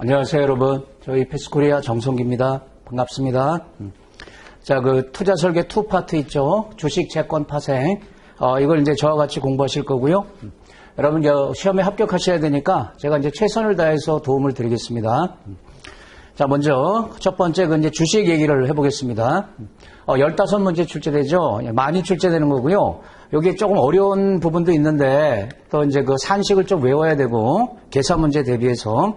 안녕하세요, 여러분. 저희 패스코리아 정성기입니다. 반갑습니다. 자, 투자 설계 2파트 있죠? 주식, 채권, 파생. 이걸 이제 저와 같이 공부하실 거고요. 여러분, 시험에 합격하셔야 되니까 제가 이제 최선을 다해서 도움을 드리겠습니다. 자, 먼저 첫 번째 이제 주식 얘기를 해보겠습니다. 15문제 출제되죠? 많이 출제되는 거고요. 여기 조금 어려운 부분도 있는데 또 이제 산식을 좀 외워야 되고 계산 문제 대비해서.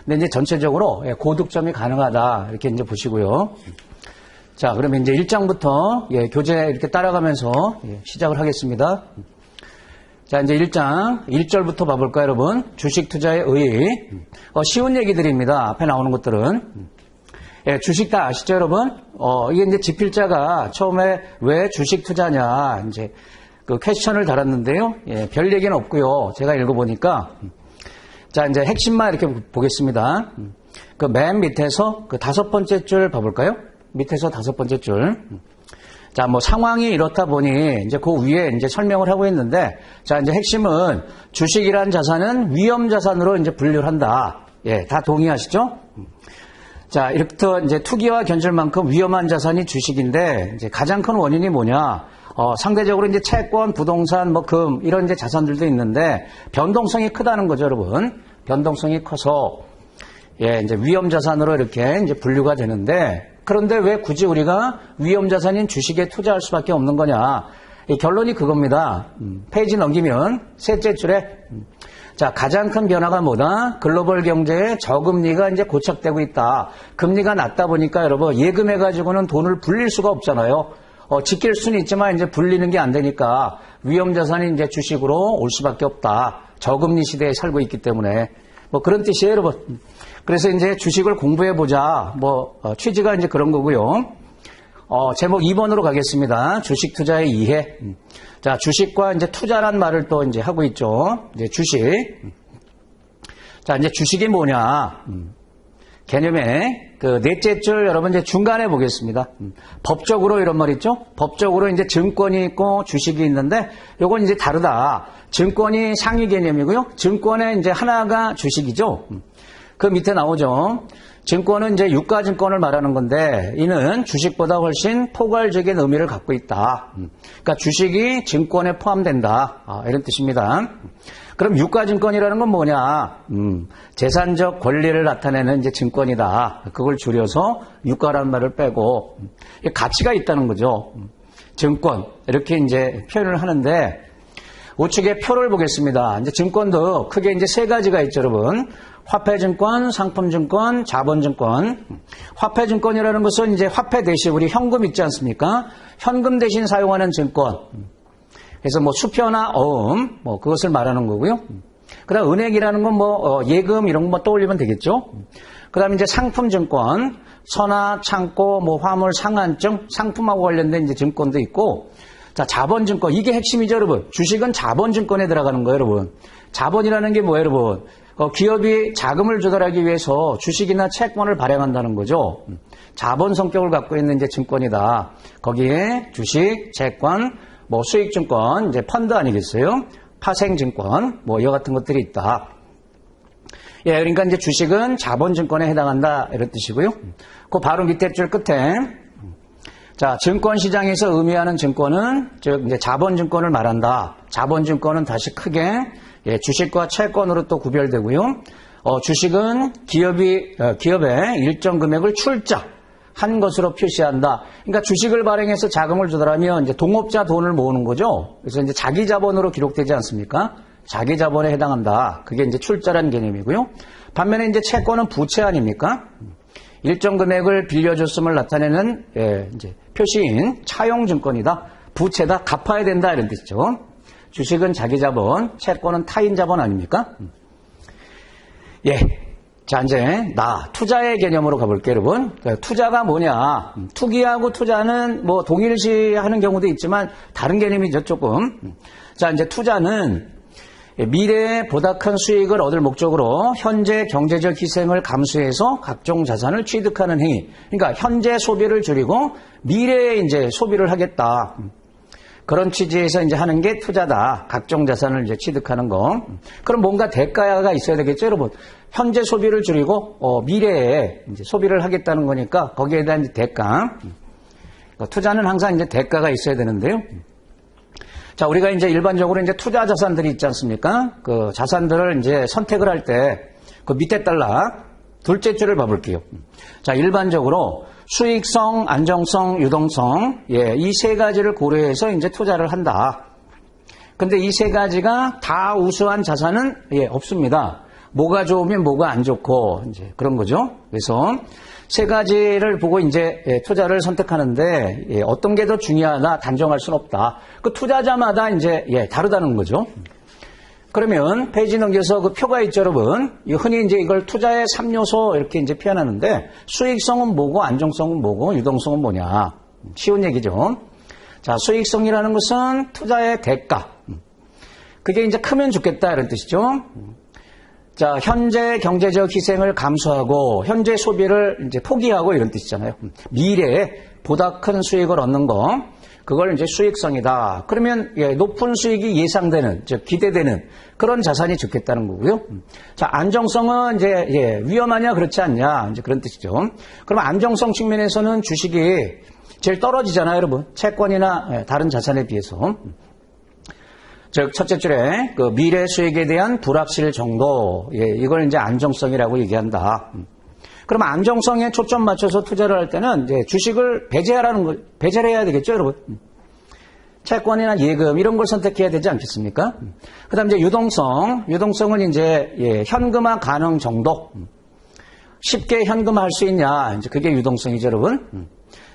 근데 이제 전체적으로 고득점이 가능하다. 이렇게 이제 보시고요. 자, 그러면 이제 1장부터 교재 이렇게 따라가면서 시작을 하겠습니다. 자, 이제 1장 1절부터 봐볼까요, 여러분? 주식 투자의 의의. 쉬운 얘기들입니다. 앞에 나오는 것들은. 주식 다 아시죠, 여러분? 이게 이제 지필자가 처음에 왜 주식 투자냐, 이제 퀘스천을 달았는데요. 별 얘기는 없고요. 제가 읽어보니까. 자, 이제 핵심만 이렇게 보겠습니다. 맨 밑에서 5번째 줄 봐볼까요? 밑에서 5번째 줄. 자, 상황이 이렇다 보니 이제 그 위에 이제 설명을 하고 있는데, 자, 이제 핵심은 주식이란 자산은 위험 자산으로 이제 분류를 한다. 다 동의하시죠? 자, 이렇게 이제 투기와 견줄만큼 위험한 자산이 주식인데, 이제 가장 큰 원인이 뭐냐? 상대적으로 이제 채권, 부동산, 금, 이런 이제 자산들도 있는데, 변동성이 크다는 거죠, 여러분. 변동성이 커서, 이제 위험 자산으로 이렇게 이제 분류가 되는데, 그런데 왜 굳이 우리가 위험 자산인 주식에 투자할 수밖에 없는 거냐? 결론이 그겁니다. 페이지 넘기면, 셋째 줄에, 자, 가장 큰 변화가 뭐다? 글로벌 경제에 저금리가 이제 고착되고 있다. 금리가 낮다 보니까 여러분, 예금해가지고는 돈을 불릴 수가 없잖아요. 지킬 수는 있지만 이제 불리는 게 안 되니까 위험 자산이 이제 주식으로 올 수밖에 없다. 저금리 시대에 살고 있기 때문에. 그런 뜻이에요, 여러분. 그래서 이제 주식을 공부해보자. 취지가 이제 그런 거고요. 제목 2번으로 가겠습니다. 주식 투자의 이해. 자, 주식과 이제 투자란 말을 또 이제 하고 있죠. 이제 주식. 자, 이제 주식이 뭐냐. 개념의 넷째 줄 여러분 이제 중간에 보겠습니다. 법적으로 이런 말 있죠? 법적으로 이제 증권이 있고 주식이 있는데 요건 이제 다르다. 증권이 상위 개념이고요. 증권의 이제 하나가 주식이죠. 그 밑에 나오죠. 증권은 이제 유가증권을 말하는 건데 이는 주식보다 훨씬 포괄적인 의미를 갖고 있다. 그러니까 주식이 증권에 포함된다. 이런 뜻입니다. 그럼 유가증권이라는 건 뭐냐? 재산적 권리를 나타내는 이제 증권이다. 그걸 줄여서 유가라는 말을 빼고 가치가 있다는 거죠. 증권 이렇게 이제 표현을 하는데 우측에 표를 보겠습니다. 이제 증권도 크게 이제 세 가지가 있죠, 여러분. 화폐증권, 상품증권, 자본증권. 화폐증권이라는 것은 이제 화폐 대신 우리 현금 있지 않습니까? 현금 대신 사용하는 증권. 그래서 수표나 어음, 그것을 말하는 거고요. 그 다음 은행이라는 건 예금 이런 거 떠올리면 되겠죠. 그 다음에 이제 상품증권, 선화, 창고, 화물, 상한증, 상품하고 관련된 이제 증권도 있고, 자, 자본증권. 이게 핵심이죠, 여러분. 주식은 자본증권에 들어가는 거예요, 여러분. 자본이라는 게 뭐예요, 여러분? 기업이 자금을 조달하기 위해서 주식이나 채권을 발행한다는 거죠. 자본 성격을 갖고 있는 이제 증권이다. 거기에 주식, 채권, 수익증권, 이제 펀드 아니겠어요? 파생증권, 이와 같은 것들이 있다. 그러니까 이제 주식은 자본증권에 해당한다. 이런 뜻이고요. 그 바로 밑에 줄 끝에, 자, 증권시장에서 의미하는 증권은, 즉, 이제 자본증권을 말한다. 자본증권은 다시 크게, 주식과 채권으로 또 구별되고요. 주식은 기업의 일정 금액을 출자한 것으로 표시한다. 그러니까 주식을 발행해서 자금을 조달하면 이제 동업자 돈을 모으는 거죠. 그래서 이제 자기 자본으로 기록되지 않습니까? 자기 자본에 해당한다. 그게 이제 출자라는 개념이고요. 반면에 이제 채권은 부채 아닙니까? 일정 금액을 빌려줬음을 나타내는 이제 표시인 차용증권이다. 부채다. 갚아야 된다. 이런 뜻이죠. 주식은 자기 자본, 채권은 타인 자본 아닙니까? 자, 이제 투자의 개념으로 가볼게요, 여러분. 투자가 뭐냐? 투기하고 투자는 동일시하는 경우도 있지만 다른 개념이죠, 조금. 자, 이제 투자는 미래에 보다 큰 수익을 얻을 목적으로 현재 경제적 희생을 감수해서 각종 자산을 취득하는 행위. 그러니까 현재 소비를 줄이고 미래에 이제 소비를 하겠다. 그런 취지에서 이제 하는 게 투자다. 각종 자산을 이제 취득하는 거. 그럼 뭔가 대가가 있어야 되겠죠, 여러분. 현재 소비를 줄이고 미래에 이제 소비를 하겠다는 거니까 거기에 대한 이제 대가. 투자는 항상 이제 대가가 있어야 되는데요. 자, 우리가 이제 일반적으로 이제 투자 자산들이 있지 않습니까? 그 자산들을 이제 선택을 할 때 그 밑에 달라 둘째 줄을 봐볼게요. 자, 일반적으로 수익성, 안정성, 유동성, 이 세 가지를 고려해서 이제 투자를 한다. 근데 이 세 가지가 다 우수한 자산은 없습니다. 뭐가 좋으면 뭐가 안 좋고 이제 그런 거죠. 그래서 세 가지를 보고 이제 투자를 선택하는데 어떤 게 더 중요하다 단정할 수는 없다. 그 투자자마다 이제 다르다는 거죠. 그러면 페이지 넘겨서 그 표가 있죠, 여러분. 흔히 이제 이걸 투자의 3요소 이렇게 이제 표현하는데 수익성은 뭐고 안정성은 뭐고 유동성은 뭐냐. 쉬운 얘기죠. 자, 수익성이라는 것은 투자의 대가. 그게 이제 크면 좋겠다 이런 뜻이죠. 자, 현재 경제적 희생을 감수하고 현재 소비를 이제 포기하고 이런 뜻이잖아요. 미래에 보다 큰 수익을 얻는 거. 그걸 이제 수익성이다. 그러면 높은 수익이 예상되는, 즉 기대되는 그런 자산이 좋겠다는 거고요. 자, 안정성은 이제 위험하냐 그렇지 않냐 이제 그런 뜻이죠. 그럼 안정성 측면에서는 주식이 제일 떨어지잖아요, 여러분. 채권이나 다른 자산에 비해서. 즉 첫째 줄에 그 미래 수익에 대한 불확실 정도, 이걸 이제 안정성이라고 얘기한다. 그럼 안정성에 초점 맞춰서 투자를 할 때는 이제 주식을 배제를 해야 되겠죠, 여러분. 채권이나 예금 이런 걸 선택해야 되지 않겠습니까? 그다음 이제 유동성은 이제 현금화 가능 정도. 쉽게 현금화할 수 있냐, 이제 그게 유동성이죠, 여러분.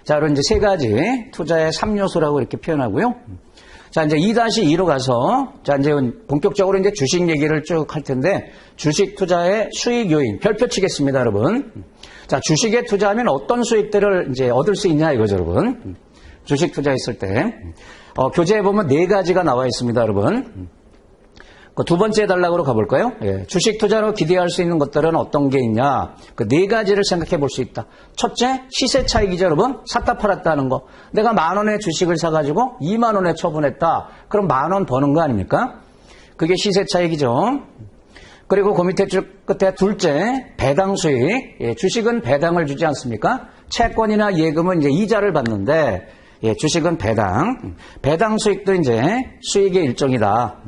자, 그럼 이제 세 가지 투자의 3요소라고 이렇게 표현하고요. 자, 이제 2-2로 가서, 자, 이제 본격적으로 이제 주식 얘기를 쭉 할 텐데, 주식 투자의 수익 요인, 별표 치겠습니다, 여러분. 자, 주식에 투자하면 어떤 수익들을 이제 얻을 수 있냐, 이거죠, 여러분. 주식 투자했을 때. 교재에 보면 4가지가 나와 있습니다, 여러분. 그 두 번째 단락으로 가볼까요? 주식 투자로 기대할 수 있는 것들은 어떤 게 있냐? 그 4가지를 생각해 볼 수 있다. 첫째, 시세 차익이죠, 여러분. 샀다 팔았다 하는 거. 내가 10,000원에 주식을 사가지고 20,000원에 처분했다. 그럼 10,000원 버는 거 아닙니까? 그게 시세 차익이죠. 그리고 그 밑에 줄 끝에 둘째, 배당 수익. 주식은 배당을 주지 않습니까? 채권이나 예금은 이제 이자를 받는데, 주식은 배당 수익도 이제 수익의 일종이다.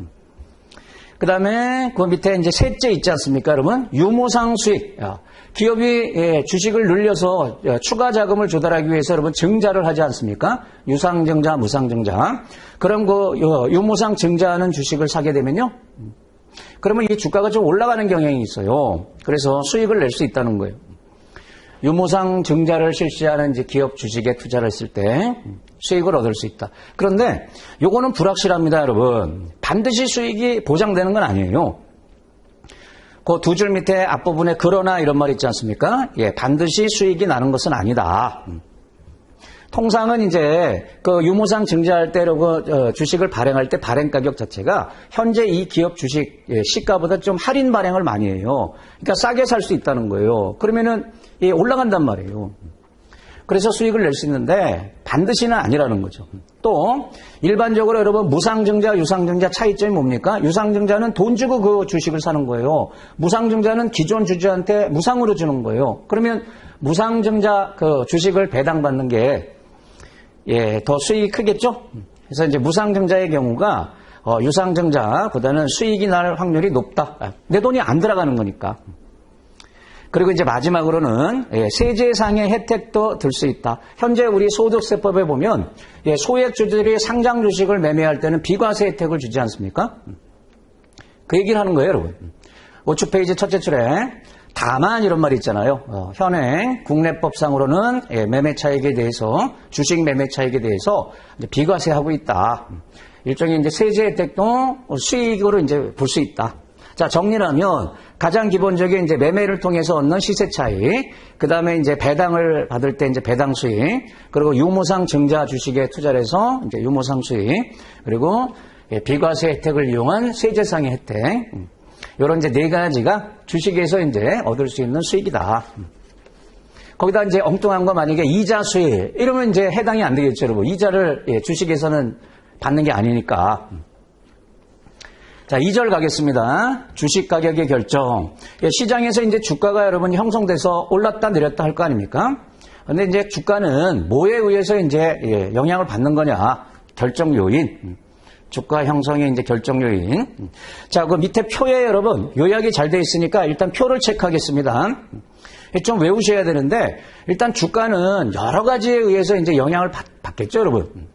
그 다음에 그 밑에 이제 셋째 있지 않습니까, 여러분? 유무상 수익. 기업이 주식을 늘려서 추가 자금을 조달하기 위해서 여러분 증자를 하지 않습니까? 유상증자, 무상증자. 그럼 그 유무상 증자하는 주식을 사게 되면요. 그러면 이 주가가 좀 올라가는 경향이 있어요. 그래서 수익을 낼 수 있다는 거예요. 유무상 증자를 실시하는 이제 기업 주식에 투자를 했을 때 수익을 얻을 수 있다. 그런데 요거는 불확실합니다, 여러분. 반드시 수익이 보장되는 건 아니에요. 그 두 줄 밑에 앞부분에 그러나 이런 말 있지 않습니까? 반드시 수익이 나는 것은 아니다. 통상은 이제 그 유무상 증자할 때 주식을 발행할 때 발행 가격 자체가 현재 이 기업 주식 시가보다 좀 할인 발행을 많이 해요. 그러니까 싸게 살 수 있다는 거예요. 그러면은 올라간단 말이에요. 그래서 수익을 낼 수 있는데 반드시는 아니라는 거죠. 또 일반적으로 여러분 무상증자, 유상증자 차이점이 뭡니까? 유상증자는 돈 주고 그 주식을 사는 거예요. 무상증자는 기존 주주한테 무상으로 주는 거예요. 그러면 무상증자 그 주식을 배당받는 게 더 수익이 크겠죠? 그래서 이제 무상증자의 경우가 유상증자보다는 수익이 날 확률이 높다. 내 돈이 안 들어가는 거니까. 그리고 이제 마지막으로는 세제상의 혜택도 들 수 있다. 현재 우리 소득세법에 보면 소액주주들이 상장 주식을 매매할 때는 비과세 혜택을 주지 않습니까? 그 얘기를 하는 거예요, 여러분. 우측 페이지 첫째 줄에 다만 이런 말이 있잖아요. 현행 국내법상으로는 매매 차익에 대해서 주식 매매 차익에 대해서 이제 비과세하고 있다. 일종의 이제 세제 혜택도 수익으로 이제 볼 수 있다. 자, 정리하면 가장 기본적인 이제 매매를 통해서 얻는 시세 차익, 그 다음에 이제 배당을 받을 때 이제 배당 수익, 그리고 유무상 증자 주식에 투자를 해서 이제 유무상 수익, 그리고 비과세 혜택을 이용한 세제상의 혜택. 이런 이제 4가지가 주식에서 이제 얻을 수 있는 수익이다. 거기다 이제 엉뚱한 거 만약에 이자 수익, 이러면 이제 해당이 안 되겠죠, 여러분. 이자를 주식에서는 받는 게 아니니까. 자, 2절 가겠습니다. 주식 가격의 결정. 시장에서 이제 주가가 여러분 형성돼서 올랐다 내렸다 할 거 아닙니까? 근데 이제 주가는 뭐에 의해서 이제 영향을 받는 거냐? 결정 요인. 주가 형성의 이제 결정 요인. 자, 그 밑에 표에 여러분 요약이 잘 돼 있으니까 일단 표를 체크하겠습니다. 좀 외우셔야 되는데 일단 주가는 여러 가지에 의해서 이제 영향을 받겠죠, 여러분.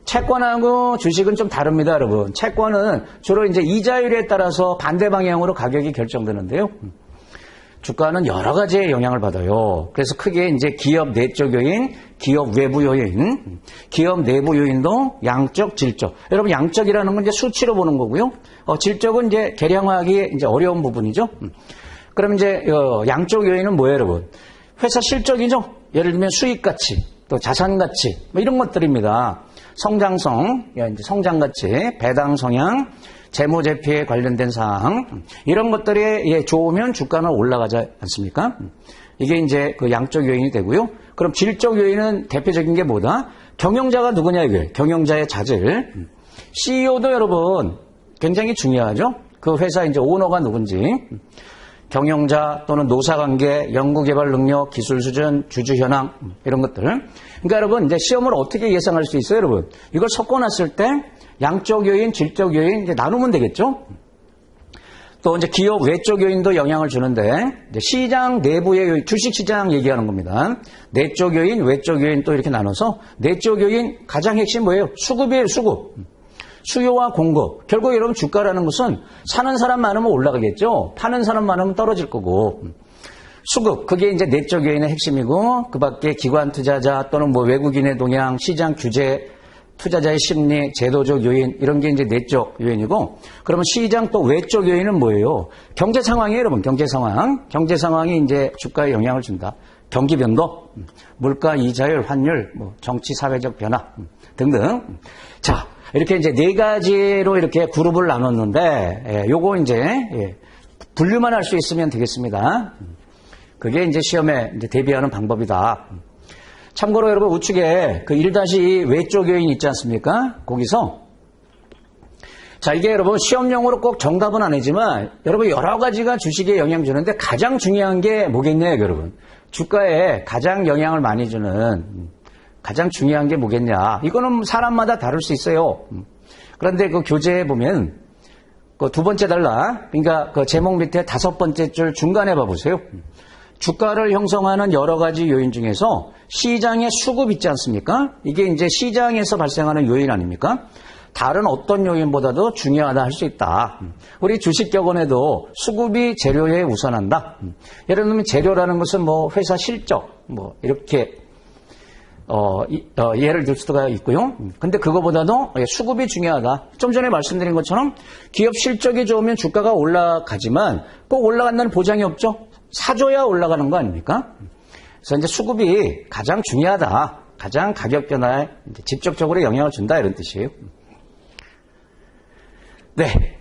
채권하고 주식은 좀 다릅니다, 여러분. 채권은 주로 이제 이자율에 따라서 반대 방향으로 가격이 결정되는데요. 주가는 여러 가지의 영향을 받아요. 그래서 크게 이제 기업 내적 요인, 기업 외부 요인, 기업 내부 요인도 양적, 질적. 여러분 양적이라는 건 이제 수치로 보는 거고요. 질적은 이제 계량화하기 이제 어려운 부분이죠. 그럼 이제 양적 요인은 뭐예요, 여러분? 회사 실적이죠. 예를 들면 수익 가치, 또 자산 가치, 뭐 이런 것들입니다. 성장성, 이제 성장 가치, 배당 성향, 재무제표에 관련된 사항, 이런 것들이 좋으면 주가는 올라가지 않습니까? 이게 이제 그 양적 요인이 되고요. 그럼 질적 요인은 대표적인 게 뭐다? 경영자가 누구냐, 이게. 경영자의 자질. CEO도 여러분 굉장히 중요하죠. 그 회사 이제 오너가 누군지. 경영자 또는 노사관계, 연구개발 능력, 기술 수준, 주주 현황 이런 것들. 그러니까 여러분 이제 시험을 어떻게 예상할 수 있어요, 여러분? 이걸 섞어놨을 때 양적 요인, 질적 요인 이제 나누면 되겠죠. 또 이제 기업 외적 요인도 영향을 주는데 이제 시장 내부의 요인, 주식 시장 얘기하는 겁니다. 내적 요인, 외적 요인 또 이렇게 나눠서 내적 요인 가장 핵심 뭐예요? 수급이에요, 수급. 수요와 공급. 결국 여러분 주가라는 것은 사는 사람 많으면 올라가겠죠. 파는 사람 많으면 떨어질 거고. 수급, 그게 이제 내적 요인의 핵심이고, 그 밖에 기관 투자자 또는 뭐 외국인의 동향, 시장 규제, 투자자의 심리, 제도적 요인, 이런 게 이제 내적 요인이고, 그러면 시장 또 외적 요인은 뭐예요? 경제 상황이에요, 여러분. 경제 상황. 경제 상황이 이제 주가에 영향을 준다. 경기 변동, 물가 이자율, 환율, 뭐 정치 사회적 변화 등등. 자, 이렇게 이제 네 가지로 이렇게 그룹을 나눴는데, 요거 이제 분류만 할 수 있으면 되겠습니다. 그게 이제 시험에 이제 대비하는 방법이다. 참고로 여러분 우측에 그 1-2 외적 요인 있지 않습니까? 거기서 자, 이게 여러분 시험용으로 꼭 정답은 아니지만 여러분 여러 가지가 주식에 영향 주는데 가장 중요한 게 뭐겠냐요, 여러분? 주가에 가장 영향을 많이 주는 가장 중요한 게 뭐겠냐? 이거는 사람마다 다를 수 있어요. 그런데 그 교재에 보면 그 두 번째 단락, 그러니까 그 제목 밑에 5번째 줄 중간에 봐보세요. 주가를 형성하는 여러 가지 요인 중에서 시장의 수급 있지 않습니까? 이게 이제 시장에서 발생하는 요인 아닙니까? 다른 어떤 요인보다도 중요하다 할 수 있다. 우리 주식격언에도 수급이 재료에 우선한다. 예를 들면 재료라는 것은 뭐 회사 실적, 뭐 이렇게 예를 들 수가 있고요. 근데 그거보다도 수급이 중요하다. 좀 전에 말씀드린 것처럼 기업 실적이 좋으면 주가가 올라가지만 꼭 올라간다는 보장이 없죠. 사줘야 올라가는 거 아닙니까? 그래서 이제 수급이 가장 중요하다. 가장 가격 변화에 직접적으로 영향을 준다. 이런 뜻이에요. 네.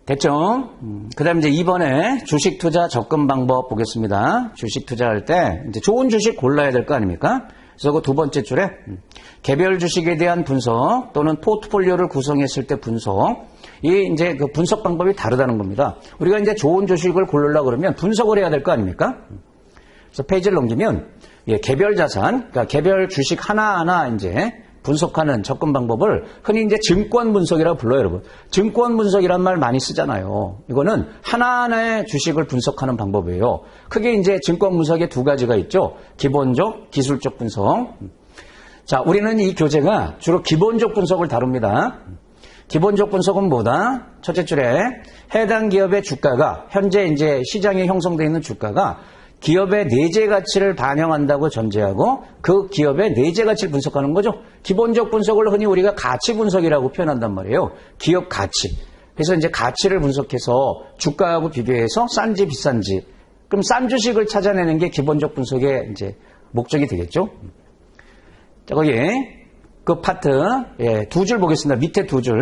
됐죠? 그 다음에 이제 이번에 주식 투자 접근 방법 보겠습니다. 주식 투자할 때 이제 좋은 주식 골라야 될 거 아닙니까? 그래서 그 두 번째 줄에 개별 주식에 대한 분석 또는 포트폴리오를 구성했을 때 분석. 이 이제 그 분석 방법이 다르다는 겁니다. 우리가 이제 좋은 주식을 고르려고 그러면 분석을 해야 될 거 아닙니까? 그래서 페이지를 넘기면 개별 자산, 그러니까 개별 주식 하나하나 이제 분석하는 접근 방법을 흔히 이제 증권 분석이라고 불러요, 여러분. 증권 분석이란 말 많이 쓰잖아요. 이거는 하나하나의 주식을 분석하는 방법이에요. 크게 이제 증권 분석에 두 가지가 있죠. 기본적, 기술적 분석. 자, 우리는 이 교재가 주로 기본적 분석을 다룹니다. 기본적 분석은 뭐다? 첫째 줄에 해당 기업의 주가가 현재 이제 시장에 형성되어 있는 주가가 기업의 내재 가치를 반영한다고 전제하고 그 기업의 내재 가치를 분석하는 거죠. 기본적 분석을 흔히 우리가 가치 분석이라고 표현한단 말이에요. 기업 가치. 그래서 이제 가치를 분석해서 주가하고 비교해서 싼지 비싼지. 그럼 싼 주식을 찾아내는 게 기본적 분석의 이제 목적이 되겠죠. 자, 거기에 그 파트 두 줄 보겠습니다. 밑에 두 줄.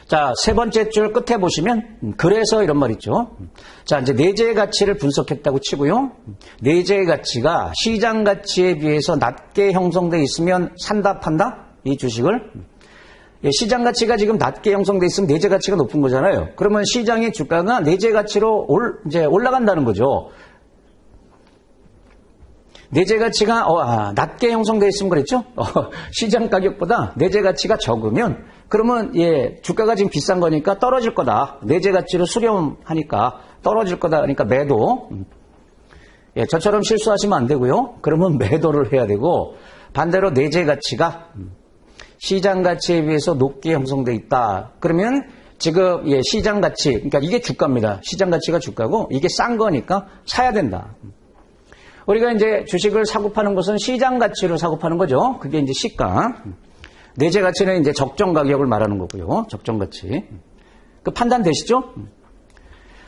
자, 세 번째 줄 끝에 보시면 그래서 이런 말 있죠. 자, 이제 내재의 가치를 분석했다고 치고요. 내재의 가치가 시장 가치에 비해서 낮게 형성돼 있으면 산다 판다? 이 주식을. 시장 가치가 지금 낮게 형성돼 있으면 내재 가치가 높은 거잖아요. 그러면 시장의 주가가 내재 가치로 이제 올라간다는 거죠. 내재 가치가 낮게 형성돼 있으면 그랬죠? 시장 가격보다 내재 가치가 적으면 그러면 주가가 지금 비싼 거니까 떨어질 거다. 내재 가치로 수렴하니까 떨어질 거다. 그러니까 매도. 저처럼 실수하시면 안 되고요. 그러면 매도를 해야 되고 반대로 내재 가치가 시장 가치에 비해서 높게 형성돼 있다. 그러면 지금 시장 가치, 그러니까 이게 주가입니다. 시장 가치가 주가고 이게 싼 거니까 사야 된다. 우리가 이제 주식을 사고 파는 것은 시장 가치로 사고 파는 거죠. 그게 이제 시가. 내재 가치는 이제 적정 가격을 말하는 거고요. 적정 가치. 그 판단 되시죠?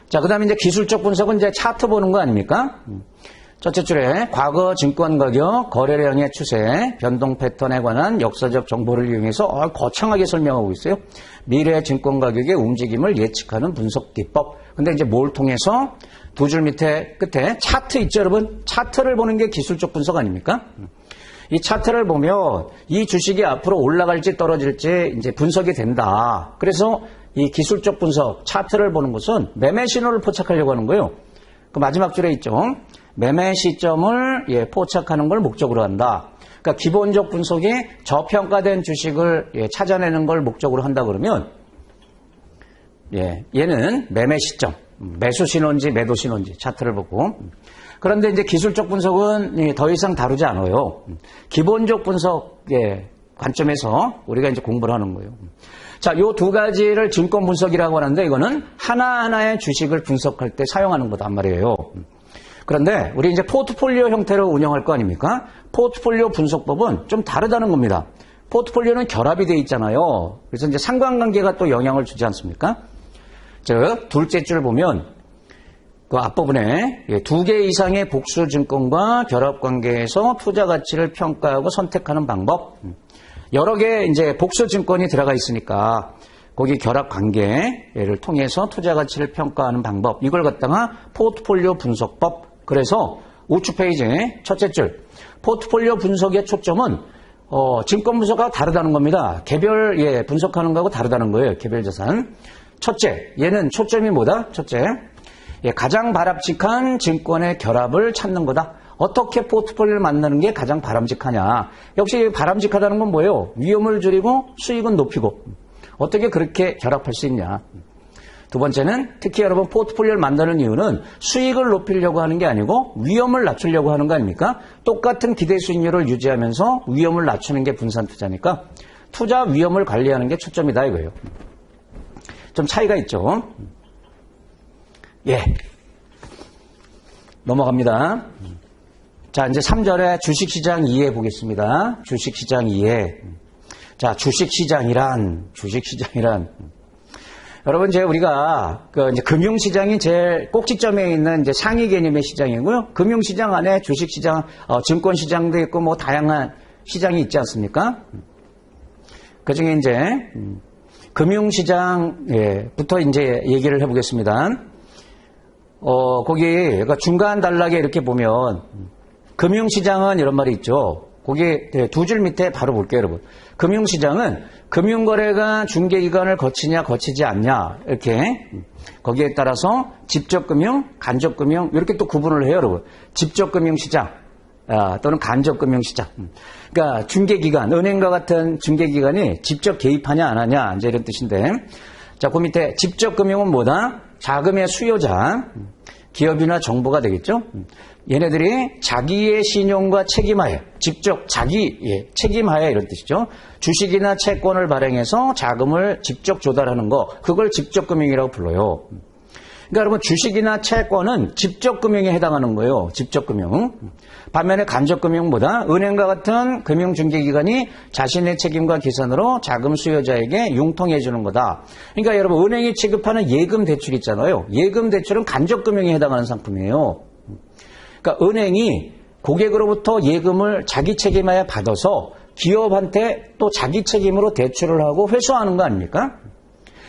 자, 그 다음에 이제 기술적 분석은 이제 차트 보는 거 아닙니까? 첫째 줄에 과거 증권 가격, 거래량의 추세, 변동 패턴에 관한 역사적 정보를 이용해서 거창하게 설명하고 있어요. 미래 증권 가격의 움직임을 예측하는 분석 기법. 근데 이제 뭘 통해서 두 줄 밑에 끝에 차트 있죠, 여러분? 차트를 보는 게 기술적 분석 아닙니까? 이 차트를 보면 이 주식이 앞으로 올라갈지 떨어질지 이제 분석이 된다. 그래서 이 기술적 분석, 차트를 보는 것은 매매 신호를 포착하려고 하는 거예요. 그 마지막 줄에 있죠. 매매 시점을 포착하는 걸 목적으로 한다. 그러니까 기본적 분석이 저평가된 주식을 찾아내는 걸 목적으로 한다 그러면 얘는 매매 시점, 매수 신호인지 매도 신호인지 차트를 보고. 그런데 이제 기술적 분석은 더 이상 다루지 않아요. 기본적 분석 관점에서 우리가 이제 공부를 하는 거예요. 자, 요 두 가지를 증권 분석이라고 하는데 이거는 하나하나의 주식을 분석할 때 사용하는 거단 말이에요. 그런데 우리 이제 포트폴리오 형태로 운영할 거 아닙니까? 포트폴리오 분석법은 좀 다르다는 겁니다. 포트폴리오는 결합이 돼 있잖아요. 그래서 이제 상관관계가 또 영향을 주지 않습니까? 즉, 둘째 줄 보면 그 앞부분에 두 개 이상의 복수 증권과 결합 관계에서 투자 가치를 평가하고 선택하는 방법. 여러 개 이제 복수 증권이 들어가 있으니까 거기 결합 관계를 통해서 투자 가치를 평가하는 방법. 이걸 갖다가 포트폴리오 분석법. 그래서 우측 페이지의 첫째 줄. 포트폴리오 분석의 초점은 증권 분석하고 다르다는 겁니다. 개별 분석하는 거하고 다르다는 거예요. 개별 자산. 첫째, 얘는 초점이 뭐다? 첫째, 가장 바람직한 증권의 결합을 찾는 거다. 어떻게 포트폴리오를 만드는 게 가장 바람직하냐. 역시 바람직하다는 건 뭐예요? 위험을 줄이고 수익은 높이고. 어떻게 그렇게 결합할 수 있냐. 두 번째는 특히 여러분 포트폴리오를 만드는 이유는 수익을 높이려고 하는 게 아니고 위험을 낮추려고 하는 거 아닙니까? 똑같은 기대 수익률을 유지하면서 위험을 낮추는 게 분산 투자니까 투자 위험을 관리하는 게 초점이다 이거예요. 좀 차이가 있죠. 넘어갑니다. 자, 이제 3절에 주식시장 이해 보겠습니다. 주식시장 이해. 자, 주식시장이란. 여러분, 우리가, 이제 금융시장이 제일 꼭지점에 있는 이제 상위 개념의 시장이고요. 금융시장 안에 주식시장, 증권시장도 있고, 뭐, 다양한 시장이 있지 않습니까? 그 중에 이제, 금융시장부터 이제 얘기를 해보겠습니다. 거기, 그러니까 중간 단락에 이렇게 보면, 금융시장은 이런 말이 있죠. 거기 두 줄 밑에 바로 볼게요, 여러분. 금융시장은 금융거래가 중개기관을 거치냐, 거치지 않냐, 이렇게. 거기에 따라서 직접금융, 간접금융, 이렇게 또 구분을 해요, 여러분. 직접금융시장, 또는 간접금융시장. 그러니까 중개기관, 은행과 같은 중개기관이 직접 개입하냐, 안 하냐, 이제 이런 뜻인데. 자, 그 밑에 직접금융은 뭐다? 자금의 수요자, 기업이나 정부가 되겠죠? 얘네들이 자기의 신용과 책임하에, 직접 책임하에 이런 뜻이죠. 주식이나 채권을 발행해서 자금을 직접 조달하는 거, 그걸 직접금융이라고 불러요. 그러니까 여러분 주식이나 채권은 직접금융에 해당하는 거예요. 직접금융. 반면에 간접금융보다 은행과 같은 금융중개기관이 자신의 책임과 계산으로 자금 수요자에게 융통해 주는 거다. 그러니까 여러분 은행이 취급하는 예금 대출 있잖아요. 예금 대출은 간접금융에 해당하는 상품이에요. 그러니까 은행이 고객으로부터 예금을 자기 책임하에 받아서 기업한테 또 자기 책임으로 대출을 하고 회수하는 거 아닙니까?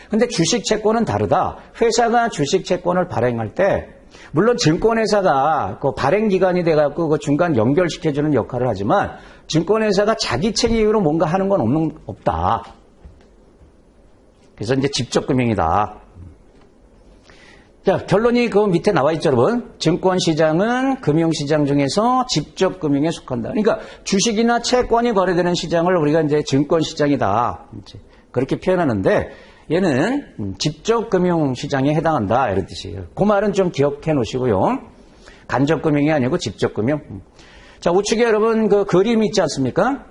근데 주식 채권은 다르다. 회사가 주식 채권을 발행할 때 물론 증권회사가 그 발행기관이 돼갖고 그 중간 연결시켜주는 역할을 하지만 증권회사가 자기 책임으로 뭔가 하는 건 없다. 그래서 이제 직접금융이다. 자, 결론이 그 밑에 나와 있죠, 여러분. 증권시장은 금융시장 중에서 직접금융에 속한다. 그러니까 주식이나 채권이 거래되는 시장을 우리가 이제 증권시장이다. 이제 그렇게 표현하는데 얘는 직접금융시장에 해당한다. 이런 뜻이에요. 그 말은 좀 기억해 놓으시고요. 간접금융이 아니고 직접금융. 자, 우측에 여러분 그 그림이 있지 않습니까?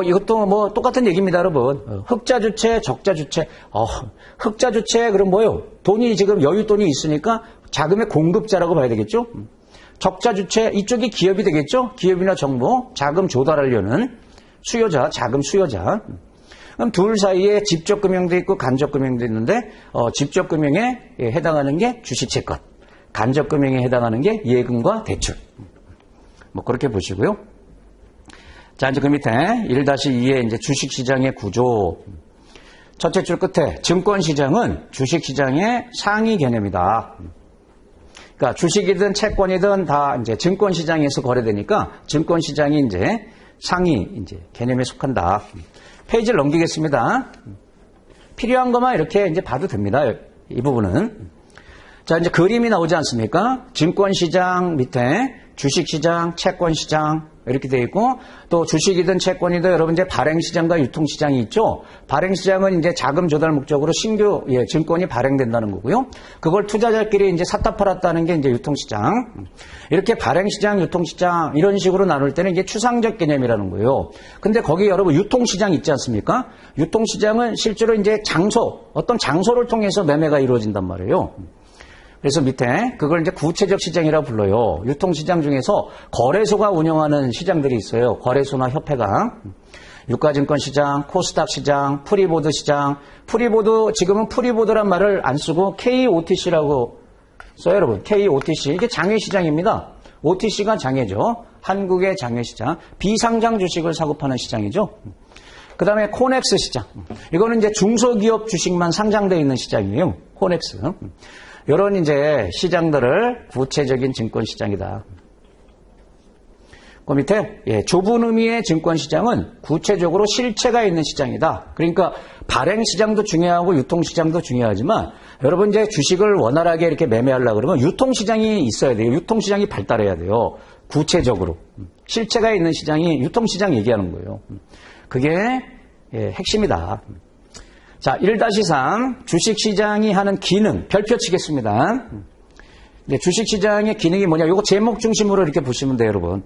이것도 똑같은 얘기입니다, 여러분. 흑자주체, 적자주체. 흑자주체, 그럼 뭐요? 돈이 지금 여윳돈이 있으니까 자금의 공급자라고 봐야 되겠죠? 적자주체, 이쪽이 기업이 되겠죠? 기업이나 정부, 자금 조달하려는 수요자, 자금 수요자. 그럼 둘 사이에 직접금융도 있고 간접금융도 있는데, 직접금융에 해당하는 게 주식채권, 간접금융에 해당하는 게 예금과 대출. 그렇게 보시고요. 자, 이제 그 밑에 1-2에 이제 주식시장의 구조. 첫째 줄 끝에 증권시장은 주식시장의 상위 개념이다. 그러니까 주식이든 채권이든 다 이제 증권시장에서 거래되니까 증권시장이 이제 상위 이제 개념에 속한다. 페이지를 넘기겠습니다. 필요한 것만 이렇게 이제 봐도 됩니다. 이 부분은. 자, 이제 그림이 나오지 않습니까? 증권시장 밑에 주식시장, 채권시장 이렇게 되어 있고 또 주식이든 채권이든 여러분 이제 발행시장과 유통시장이 있죠. 발행시장은 이제 자금 조달 목적으로 신규 증권이 발행된다는 거고요. 그걸 투자자끼리 이제 샀다 팔았다는 게 이제 유통시장. 이렇게 발행시장, 유통시장 이런 식으로 나눌 때는 이게 추상적 개념이라는 거예요. 근데 거기 여러분 유통시장 있지 않습니까? 유통시장은 실제로 이제 어떤 장소를 통해서 매매가 이루어진단 말이에요. 그래서 밑에 그걸 이제 구체적 시장이라고 불러요. 유통시장 중에서 거래소가 운영하는 시장들이 있어요. 거래소나 협회가. 유가증권시장, 코스닥 시장, 프리보드 시장. 지금은 프리보드란 말을 안 쓰고 KOTC라고 써요, 여러분. KOTC. 이게 장외시장입니다. OTC가 장외죠. 한국의 장외시장. 비상장 주식을 사고 파는 시장이죠. 그 다음에 코넥스 시장. 이거는 이제 중소기업 주식만 상장되어 있는 시장이에요. 코넥스. 이런 이제 시장들을 구체적인 증권시장이다. 그 밑에 좁은 의미의 증권시장은 구체적으로 실체가 있는 시장이다. 그러니까 발행시장도 중요하고 유통시장도 중요하지만 여러분 이제 주식을 원활하게 이렇게 매매하려고 그러면 유통시장이 있어야 돼요. 유통시장이 발달해야 돼요. 구체적으로. 실체가 있는 시장이 유통시장 얘기하는 거예요. 그게 핵심이다. 자, 1-3 주식시장이 하는 기능 별표 치겠습니다. 주식시장의 기능이 뭐냐? 이거 제목 중심으로 이렇게 보시면 돼요, 여러분.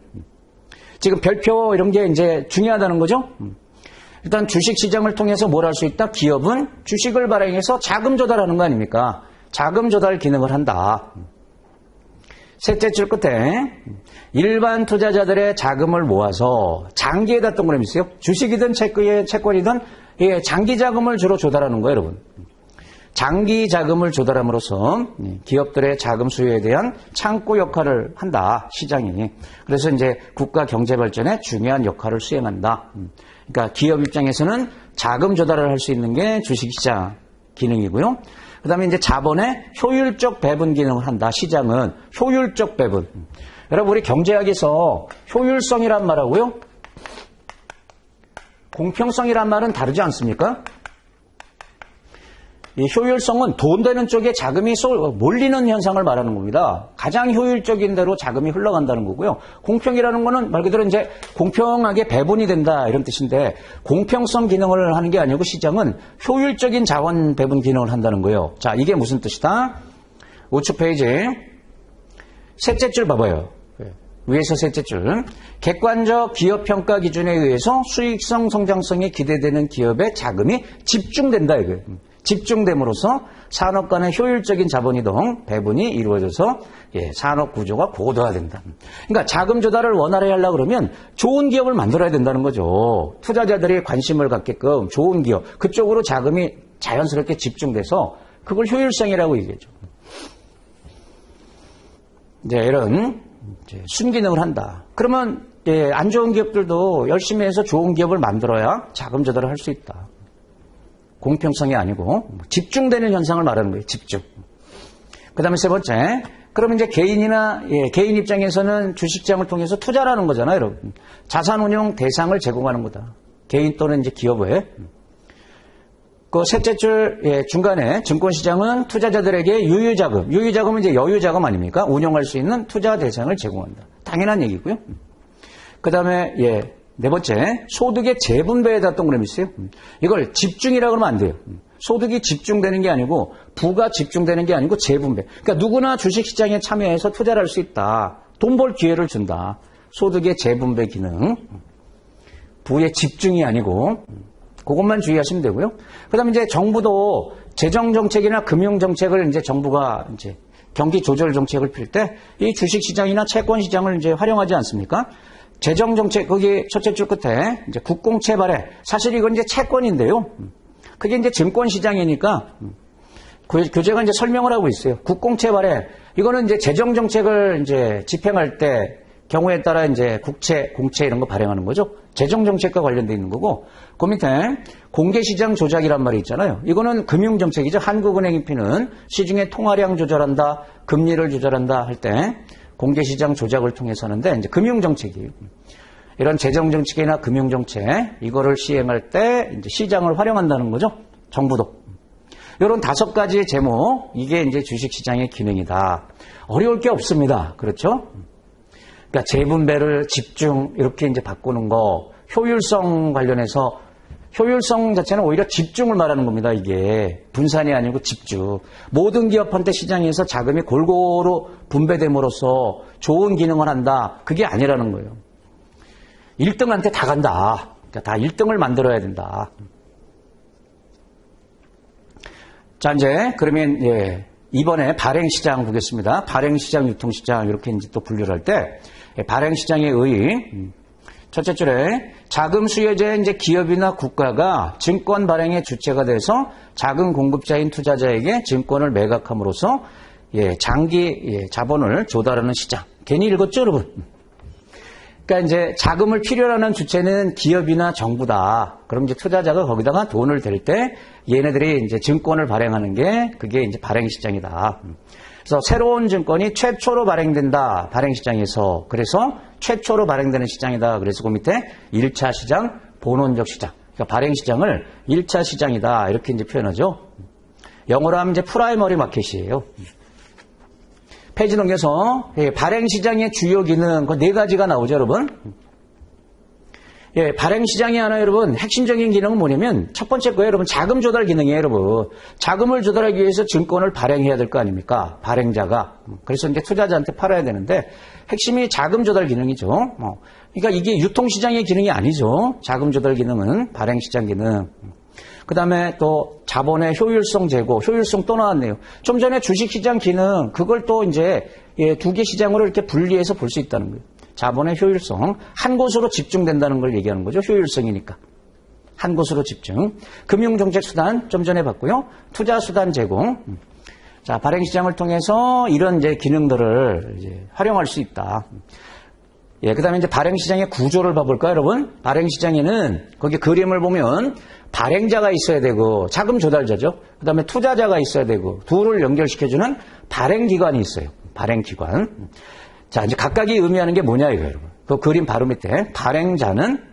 지금 별표 이런 게 이제 중요하다는 거죠. 일단 주식시장을 통해서 뭘 할 수 있다? 기업은 주식을 발행해서 자금 조달하는 거 아닙니까? 자금 조달 기능을 한다. 셋째 줄 끝에 일반 투자자들의 자금을 모아서 장기에다 동그라미 있어요. 주식이든 채권이든 장기 자금을 주로 조달하는 거예요, 여러분. 장기 자금을 조달함으로써 기업들의 자금 수요에 대한 창구 역할을 한다, 시장이. 그래서 이제 국가 경제 발전에 중요한 역할을 수행한다. 그러니까 기업 입장에서는 자금 조달을 할 수 있는 게 주식시장 기능이고요. 그 다음에 이제 자본의 효율적 배분 기능을 한다, 시장은. 효율적 배분. 여러분, 우리 경제학에서 효율성이란 말하고요, 공평성이란 말은 다르지 않습니까? 이 효율성은 돈 되는 쪽에 자금이 몰리는 현상을 말하는 겁니다. 가장 효율적인 대로 자금이 흘러간다는 거고요. 공평이라는 거는 말 그대로 이제 공평하게 배분이 된다 이런 뜻인데 공평성 기능을 하는 게 아니고 시장은 효율적인 자원 배분 기능을 한다는 거예요. 자, 이게 무슨 뜻이다? 우측 페이지 셋째 줄 봐봐요. 위에서 셋째 줄. 객관적 기업 평가 기준에 의해서 수익성 성장성이 기대되는 기업의 자금이 집중된다 이거예요. 집중됨으로써 산업 간의 효율적인 자본 이동, 배분이 이루어져서 산업 구조가 고도화된다. 그러니까 자금 조달을 원활히 하려고 그러면 좋은 기업을 만들어야 된다는 거죠. 투자자들이 관심을 갖게끔 좋은 기업, 그쪽으로 자금이 자연스럽게 집중돼서 그걸 효율성이라고 얘기하죠. 이제 이런 순기능을 한다. 그러면 안 좋은 기업들도 열심히 해서 좋은 기업을 만들어야 자금 조달을 할 수 있다. 공평성이 아니고 집중되는 현상을 말하는 거예요. 집중. 그 다음에 세 번째, 그러면 이제 개인 입장에서는 주식시장을 통해서 투자라는 거잖아요, 여러분. 자산운용 대상을 제공하는 거다. 개인 또는 이제 기업에. 그 셋째 줄 중간에 증권시장은 투자자들에게 유유자금은 이제 여유자금 아닙니까? 운용할 수 있는 투자 대상을 제공한다. 당연한 얘기고요. 그 다음에 네 번째 소득의 재분배에다 동그라미 있어요. 이걸 집중이라고 그러면 안 돼요. 소득이 집중되는 게 아니고 부가 집중되는 게 아니고 재분배. 그러니까 누구나 주식시장에 참여해서 투자를 할 수 있다. 돈 벌 기회를 준다. 소득의 재분배 기능. 부의 집중이 아니고 그것만 주의하시면 되고요. 그다음에 이제 정부도 재정 정책이나 금융 정책을 이제 정부가 이제 경기 조절 정책을 필 때 이 주식 시장이나 채권 시장을 이제 활용하지 않습니까? 재정 정책 거기 첫째 줄 끝에 이제 국공채 발행. 사실 이건 이제 채권인데요. 그게 이제 증권 시장이니까 교재가 이제 설명을 하고 있어요. 국공채 발행. 이거는 이제 재정 정책을 이제 집행할 때 경우에 따라 이제 국채, 공채 이런 거 발행하는 거죠. 재정 정책과 관련돼 있는 거고, 그 밑에 공개시장 조작이란 말이 있잖아요. 이거는 금융 정책이죠. 한국은행이 피는 시중의 통화량 조절한다, 금리를 조절한다 할 때 공개시장 조작을 통해서 하는데 이제 금융 정책이에요. 이런 재정 정책이나 금융 정책 이거를 시행할 때 이제 시장을 활용한다는 거죠. 정부도. 이런 5가지의 제목, 이게 이제 주식시장의 기능이다. 어려울 게 없습니다. 그렇죠? 그러니까 재분배를 집중 이렇게 이제 바꾸는 거, 효율성 관련해서 효율성 자체는 오히려 집중을 말하는 겁니다. 이게 분산이 아니고 집중. 모든 기업한테 시장에서 자금이 골고루 분배됨으로써 좋은 기능을 한다. 그게 아니라는 거예요. 1등한테 다 간다. 그러니까 다 1등을 만들어야 된다. 자, 이제 그러면 이번에 발행시장 보겠습니다. 발행시장, 유통시장 이렇게 이제 또 분류를 할 때 발행시장의 의의 첫째 줄에 자금 수요자의 이제 기업이나 국가가 증권 발행의 주체가 돼서 자금 공급자인 투자자에게 증권을 매각함으로써 장기 자본을 조달하는 시장. 괜히 읽었죠, 여러분? 그러니까 이제 자금을 필요로 하는 주체는 기업이나 정부다. 그럼 이제 투자자가 거기다가 돈을 댈 때 얘네들이 이제 증권을 발행하는 게 그게 이제 발행시장이다. 그래서 새로운 증권이 최초로 발행된다. 발행시장에서. 그래서 최초로 발행되는 시장이다. 그래서 그 밑에 1차 시장, 본원적 시장. 그러니까 발행시장을 1차 시장이다. 이렇게 이제 표현하죠. 영어로 하면 이제 프라이머리 마켓이에요. 페이지 넘겨서 발행시장의 주요 기능, 그 4가지가 나오죠, 여러분. 발행시장이 하나, 여러분, 핵심적인 기능은 뭐냐면 첫 번째 거예요, 여러분. 자금 조달 기능이에요, 여러분. 자금을 조달하기 위해서 증권을 발행해야 될 거 아닙니까? 발행자가. 그래서 이제 투자자한테 팔아야 되는데 핵심이 자금 조달 기능이죠. 그러니까 이게 유통시장의 기능이 아니죠. 자금 조달 기능은 발행시장 기능. 그 다음에 또 자본의 효율성 제고, 효율성 또 나왔네요. 좀 전에 주식시장 기능, 그걸 또 이제 2개 시장으로 이렇게 분리해서 볼 수 있다는 거예요. 자본의 효율성, 한 곳으로 집중된다는 걸 얘기하는 거죠. 효율성이니까. 한 곳으로 집중. 금융정책 수단, 좀 전에 봤고요. 투자 수단 제공. 자, 발행시장을 통해서 이런 이제 기능들을 이제 활용할 수 있다. 그 다음에 이제 발행시장의 구조를 봐볼까요, 여러분? 발행시장에는 거기 그림을 보면 발행자가 있어야 되고, 자금 조달자죠. 그 다음에 투자자가 있어야 되고, 둘을 연결시켜주는 발행기관이 있어요. 발행기관. 자, 이제 각각이 의미하는 게 뭐냐, 이거, 여러분. 그 그림 바로 밑에. 발행자는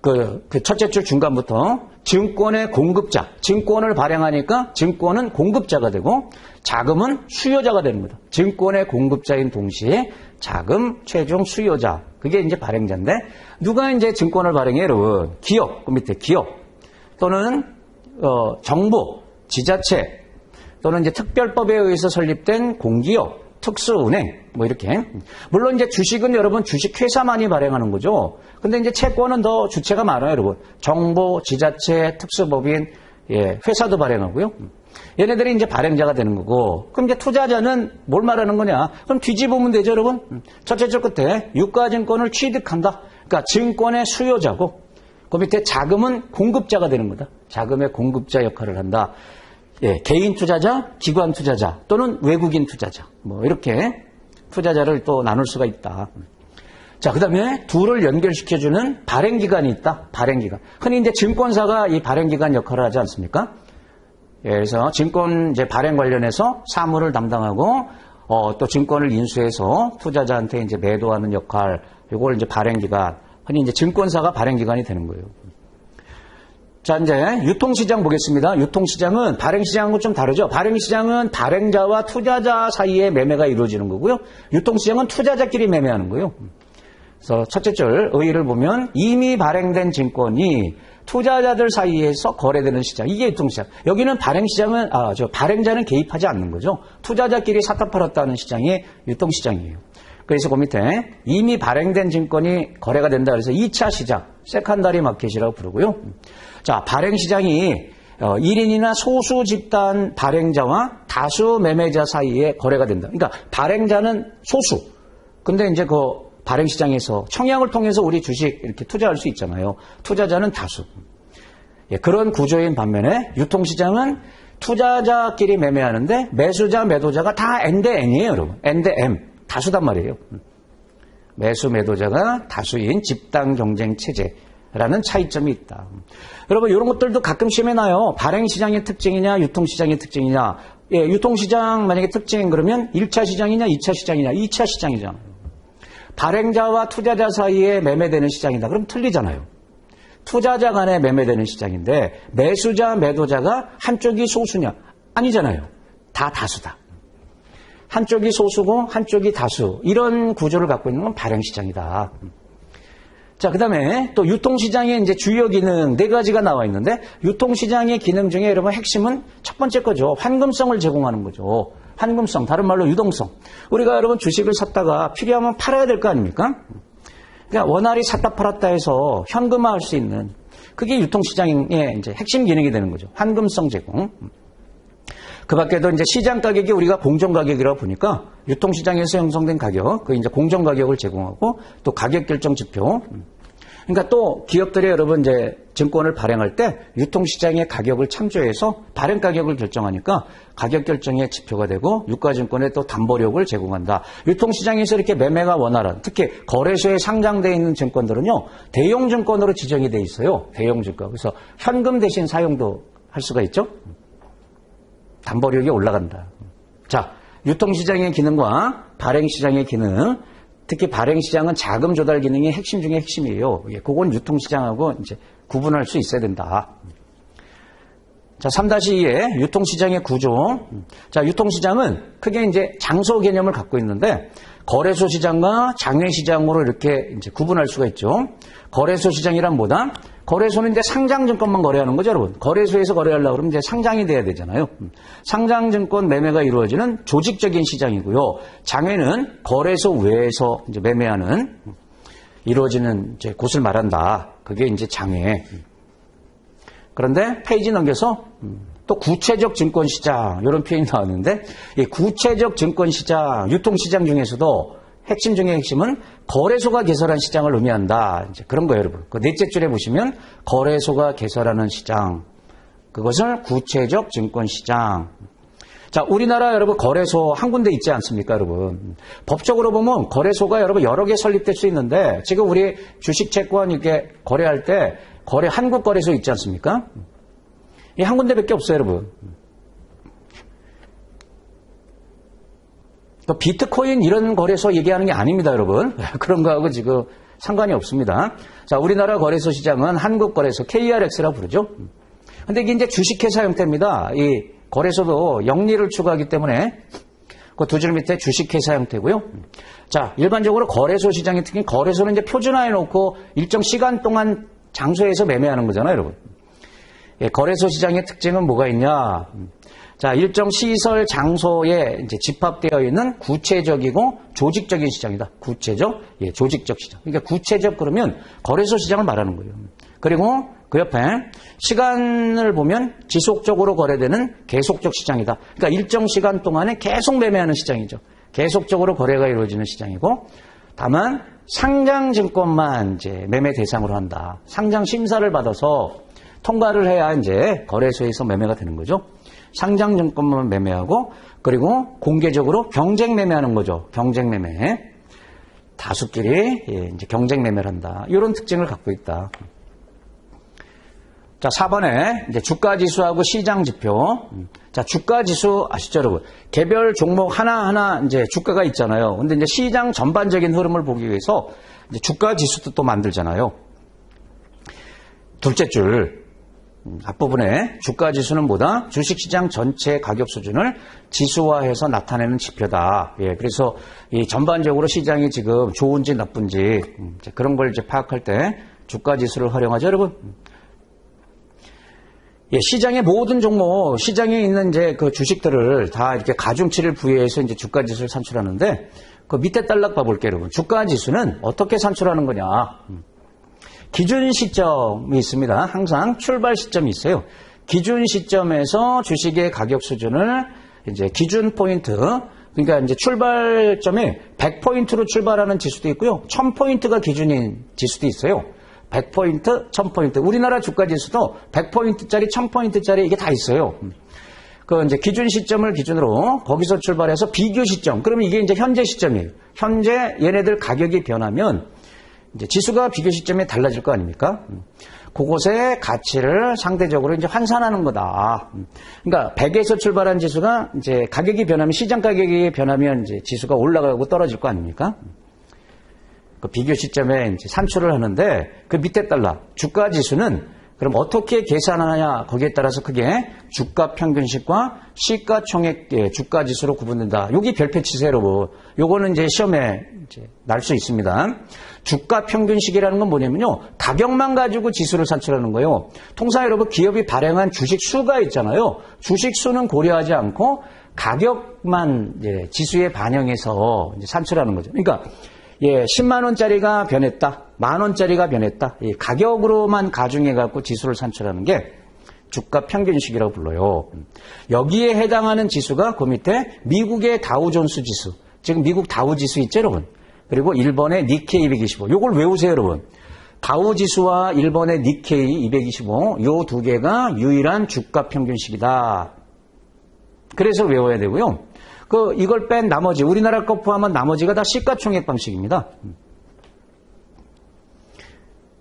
그 첫째 줄 중간부터 증권의 공급자. 증권을 발행하니까 증권은 공급자가 되고, 자금은 수요자가 되는 거다. 증권의 공급자인 동시에 자금 최종 수요자. 그게 이제 발행자인데, 누가 이제 증권을 발행해, 여러분? 기업. 그 밑에 기업. 또는, 정부, 지자체. 또는 이제 특별법에 의해서 설립된 공기업. 특수은행, 뭐 이렇게. 물론 이제 주식은 여러분 주식회사만이 발행하는 거죠. 근데 이제 채권은 더 주체가 많아요, 여러분. 정부, 지자체, 특수법인, 회사도 발행하고요. 얘네들이 이제 발행자가 되는 거고. 그럼 이제 투자자는 뭘 말하는 거냐? 그럼 뒤집으면 되죠, 여러분. 첫째 줄 끝에 유가증권을 취득한다. 그러니까 증권의 수요자고, 그 밑에 자금은 공급자가 되는 거다. 자금의 공급자 역할을 한다. 개인 투자자, 기관 투자자 또는 외국인 투자자 뭐 이렇게 투자자를 또 나눌 수가 있다. 자, 그다음에 둘을 연결시켜주는 발행기관이 있다. 발행기관. 흔히 이제 증권사가 이 발행기관 역할을 하지 않습니까? 그래서 증권 이제 발행 관련해서 사무를 담당하고 또 증권을 인수해서 투자자한테 이제 매도하는 역할. 이걸 이제 발행기관. 흔히 이제 증권사가 발행기관이 되는 거예요. 자, 이제 유통시장 보겠습니다. 유통시장은 발행시장하고 좀 다르죠. 발행시장은 발행자와 투자자 사이에 매매가 이루어지는 거고요. 유통시장은 투자자끼리 매매하는 거예요. 그래서 첫째 줄 의의를 보면 이미 발행된 증권이 투자자들 사이에서 거래되는 시장. 이게 유통시장. 여기는 발행시장은, 발행자는 개입하지 않는 거죠. 투자자끼리 사다 팔았다는 시장이 유통시장이에요. 그래서 그 밑에 이미 발행된 증권이 거래가 된다 그래서 2차 시장, 세컨더리 마켓이라고 부르고요. 자, 발행시장이 1인이나 소수 집단 발행자와 다수 매매자 사이에 거래가 된다. 그러니까 발행자는 소수. 근데 이제 그 발행시장에서 청약을 통해서 우리 주식 이렇게 투자할 수 있잖아요. 투자자는 다수. 예, 그런 구조인 반면에 유통시장은 투자자끼리 매매하는데 매수자, 매도자가 다 N 대 N이에요, 여러분. N 대 M. 다수단 말이에요. 매수, 매도자가 다수인 집단 경쟁 체제라는 차이점이 있다. 여러분, 이런 것들도 가끔 시험에 나요. 발행시장의 특징이냐, 유통시장의 특징이냐. 예, 유통시장 만약에 특징 그러면 1차 시장이냐, 2차 시장이냐, 2차 시장이잖아요. 발행자와 투자자 사이에 매매되는 시장이다. 그럼 틀리잖아요. 투자자 간에 매매되는 시장인데 매수자, 매도자가 한쪽이 소수냐? 아니잖아요. 다 다수다. 한쪽이 소수고 한쪽이 다수. 이런 구조를 갖고 있는 건 발행시장이다. 자, 그 다음에 또 유통시장의 이제 주요 기능 4가지가 나와 있는데 유통시장의 기능 중에 여러분 핵심은 첫 번째 거죠. 환금성을 제공하는 거죠. 환금성, 다른 말로 유동성. 우리가 여러분 주식을 샀다가 필요하면 팔아야 될 거 아닙니까? 그러니까 원활히 샀다 팔았다 해서 현금화할 수 있는 그게 유통시장의 이제 핵심 기능이 되는 거죠. 환금성 제공. 그 밖에도 이제 시장 가격이 우리가 공정 가격이라고 보니까 유통시장에서 형성된 가격, 그 이제 공정 가격을 제공하고 또 가격 결정 지표. 그러니까 또 기업들이 여러분 이제 증권을 발행할 때 유통시장의 가격을 참조해서 발행 가격을 결정하니까 가격 결정의 지표가 되고 유가증권에 또 담보력을 제공한다. 유통시장에서 이렇게 매매가 원활한, 특히 거래소에 상장되어 있는 증권들은요, 대용증권으로 지정이 돼 있어요. 대용증권. 그래서 현금 대신 사용도 할 수가 있죠. 담보력이 올라간다. 자, 유통시장의 기능과 발행시장의 기능, 특히 발행시장은 자금 조달 기능이 핵심 중에 핵심이에요. 그건 유통시장하고 이제 구분할 수 있어야 된다. 자, 3-2의 유통시장의 구조. 자, 유통시장은 크게 이제 장소 개념을 갖고 있는데 거래소 시장과 장외시장으로 이렇게 이제 구분할 수가 있죠. 거래소 시장이란 뭐다? 거래소는 이제 상장증권만 거래하는 거죠, 여러분. 거래소에서 거래하려고 그러면 이제 상장이 돼야 되잖아요. 상장증권 매매가 이루어지는 조직적인 시장이고요. 장외는 거래소 외에서 이제 매매하는 이루어지는 이제 곳을 말한다. 그게 이제 장외. 그런데 페이지 넘겨서 또 구체적 증권시장 이런 표현이 나왔는데 이 구체적 증권시장, 유통시장 중에서도 핵심 중에 핵심은 거래소가 개설한 시장을 의미한다. 이제 그런 거예요, 여러분. 그 넷째 줄에 보시면 거래소가 개설하는 시장. 그것을 구체적 증권시장. 자, 우리나라 여러분 거래소 한 군데 있지 않습니까, 여러분? 법적으로 보면 거래소가 여러분 여러 개 설립될 수 있는데 지금 우리 주식 채권 이렇게 거래할 때 한국 거래소 있지 않습니까? 이 한 군데밖에 없어요, 여러분. 비트코인 이런 거래소 얘기하는 게 아닙니다, 여러분. 그런 거하고 지금 상관이 없습니다. 자, 우리나라 거래소 시장은 한국 거래소 KRX라고 부르죠. 근데 이게 이제 주식회사 형태입니다. 이 거래소도 영리를 추구하기 때문에 그 두 줄 밑에 주식회사 형태고요. 자, 일반적으로 거래소 시장의 특징, 거래소는 이제 표준화해 놓고 일정 시간 동안 장소에서 매매하는 거잖아요, 여러분. 예, 거래소 시장의 특징은 뭐가 있냐? 자, 일정 시설 장소에 이제 집합되어 있는 구체적이고 조직적인 시장이다. 구체적, 예, 조직적 시장. 그러니까 구체적 그러면 거래소 시장을 말하는 거예요. 그리고 그 옆에 시간을 보면 지속적으로 거래되는 계속적 시장이다. 그러니까 일정 시간 동안에 계속 매매하는 시장이죠. 계속적으로 거래가 이루어지는 시장이고, 다만 상장증권만 이제 매매 대상으로 한다. 상장 심사를 받아서 통과를 해야 이제 거래소에서 매매가 되는 거죠. 상장증권만 매매하고, 그리고 공개적으로 경쟁 매매하는 거죠. 경쟁 매매. 다수끼리 이제 경쟁 매매를 한다. 이런 특징을 갖고 있다. 자, 4번에 이제 주가지수하고 시장지표. 자, 주가지수 아시죠, 여러분? 개별 종목 하나하나 이제 주가가 있잖아요. 근데 이제 시장 전반적인 흐름을 보기 위해서 이제 주가지수도 또 만들잖아요. 둘째 줄. 앞부분에 주가지수는 뭐다? 주식시장 전체 가격 수준을 지수화해서 나타내는 지표다. 예, 그래서 이 전반적으로 시장이 지금 좋은지 나쁜지 그런 걸 이제 파악할 때 주가지수를 활용하죠, 여러분. 예, 시장의 모든 종목, 시장에 있는 이제 그 주식들을 다 이렇게 가중치를 부여해서 이제 주가지수를 산출하는데 그 밑에 딸락 봐볼게요, 여러분. 주가지수는 어떻게 산출하는 거냐? 기준 시점이 있습니다. 항상 출발 시점이 있어요. 기준 시점에서 주식의 가격 수준을 이제 기준 포인트, 그러니까 이제 출발점에 100포인트로 출발하는 지수도 있고요. 1000포인트가 기준인 지수도 있어요. 100포인트, 1000포인트. 우리나라 주가 지수도 100포인트짜리, 1000포인트짜리 이게 다 있어요. 그 이제 기준 시점을 기준으로 거기서 출발해서 비교 시점. 그러면 이게 이제 현재 시점이에요. 현재 얘네들 가격이 변하면 이제 지수가 비교 시점에 달라질 거 아닙니까? 그곳의 가치를 상대적으로 이제 환산하는 거다. 그러니까 100에서 출발한 지수가 이제 가격이 변하면 시장 가격이 변하면 이제 지수가 올라가고 떨어질 거 아닙니까? 그 비교 시점에 이제 산출을 하는데 그 밑에 달라 주가 지수는 그럼 어떻게 계산하느냐 거기에 따라서 크게 주가 평균식과 시가총액 주가 지수로 구분된다. 여기 별표 치세요, 여러분. 요거는 이제 시험에 이제 날 수 있습니다. 주가 평균식이라는 건 뭐냐면요, 가격만 가지고 지수를 산출하는 거예요. 통상 여러분 기업이 발행한 주식 수가 있잖아요. 주식 수는 고려하지 않고 가격만 이제 지수에 반영해서 이제 산출하는 거죠. 그러니까 예, 10만 원짜리가 변했다, 만 원짜리가 변했다. 이 가격으로만 가중해갖고 지수를 산출하는 게 주가 평균식이라고 불러요. 여기에 해당하는 지수가 그 밑에 미국의 다우존스 지수, 지금 미국 다우 지수 있죠, 여러분? 그리고 일본의 니케이 225. 요걸 외우세요, 여러분. 다우 지수와 일본의 니케이 225, 요 두 개가 유일한 주가 평균식이다. 그래서 외워야 되고요. 이걸 뺀 나머지, 우리나라 거 포함한 나머지가 다 시가총액 방식입니다.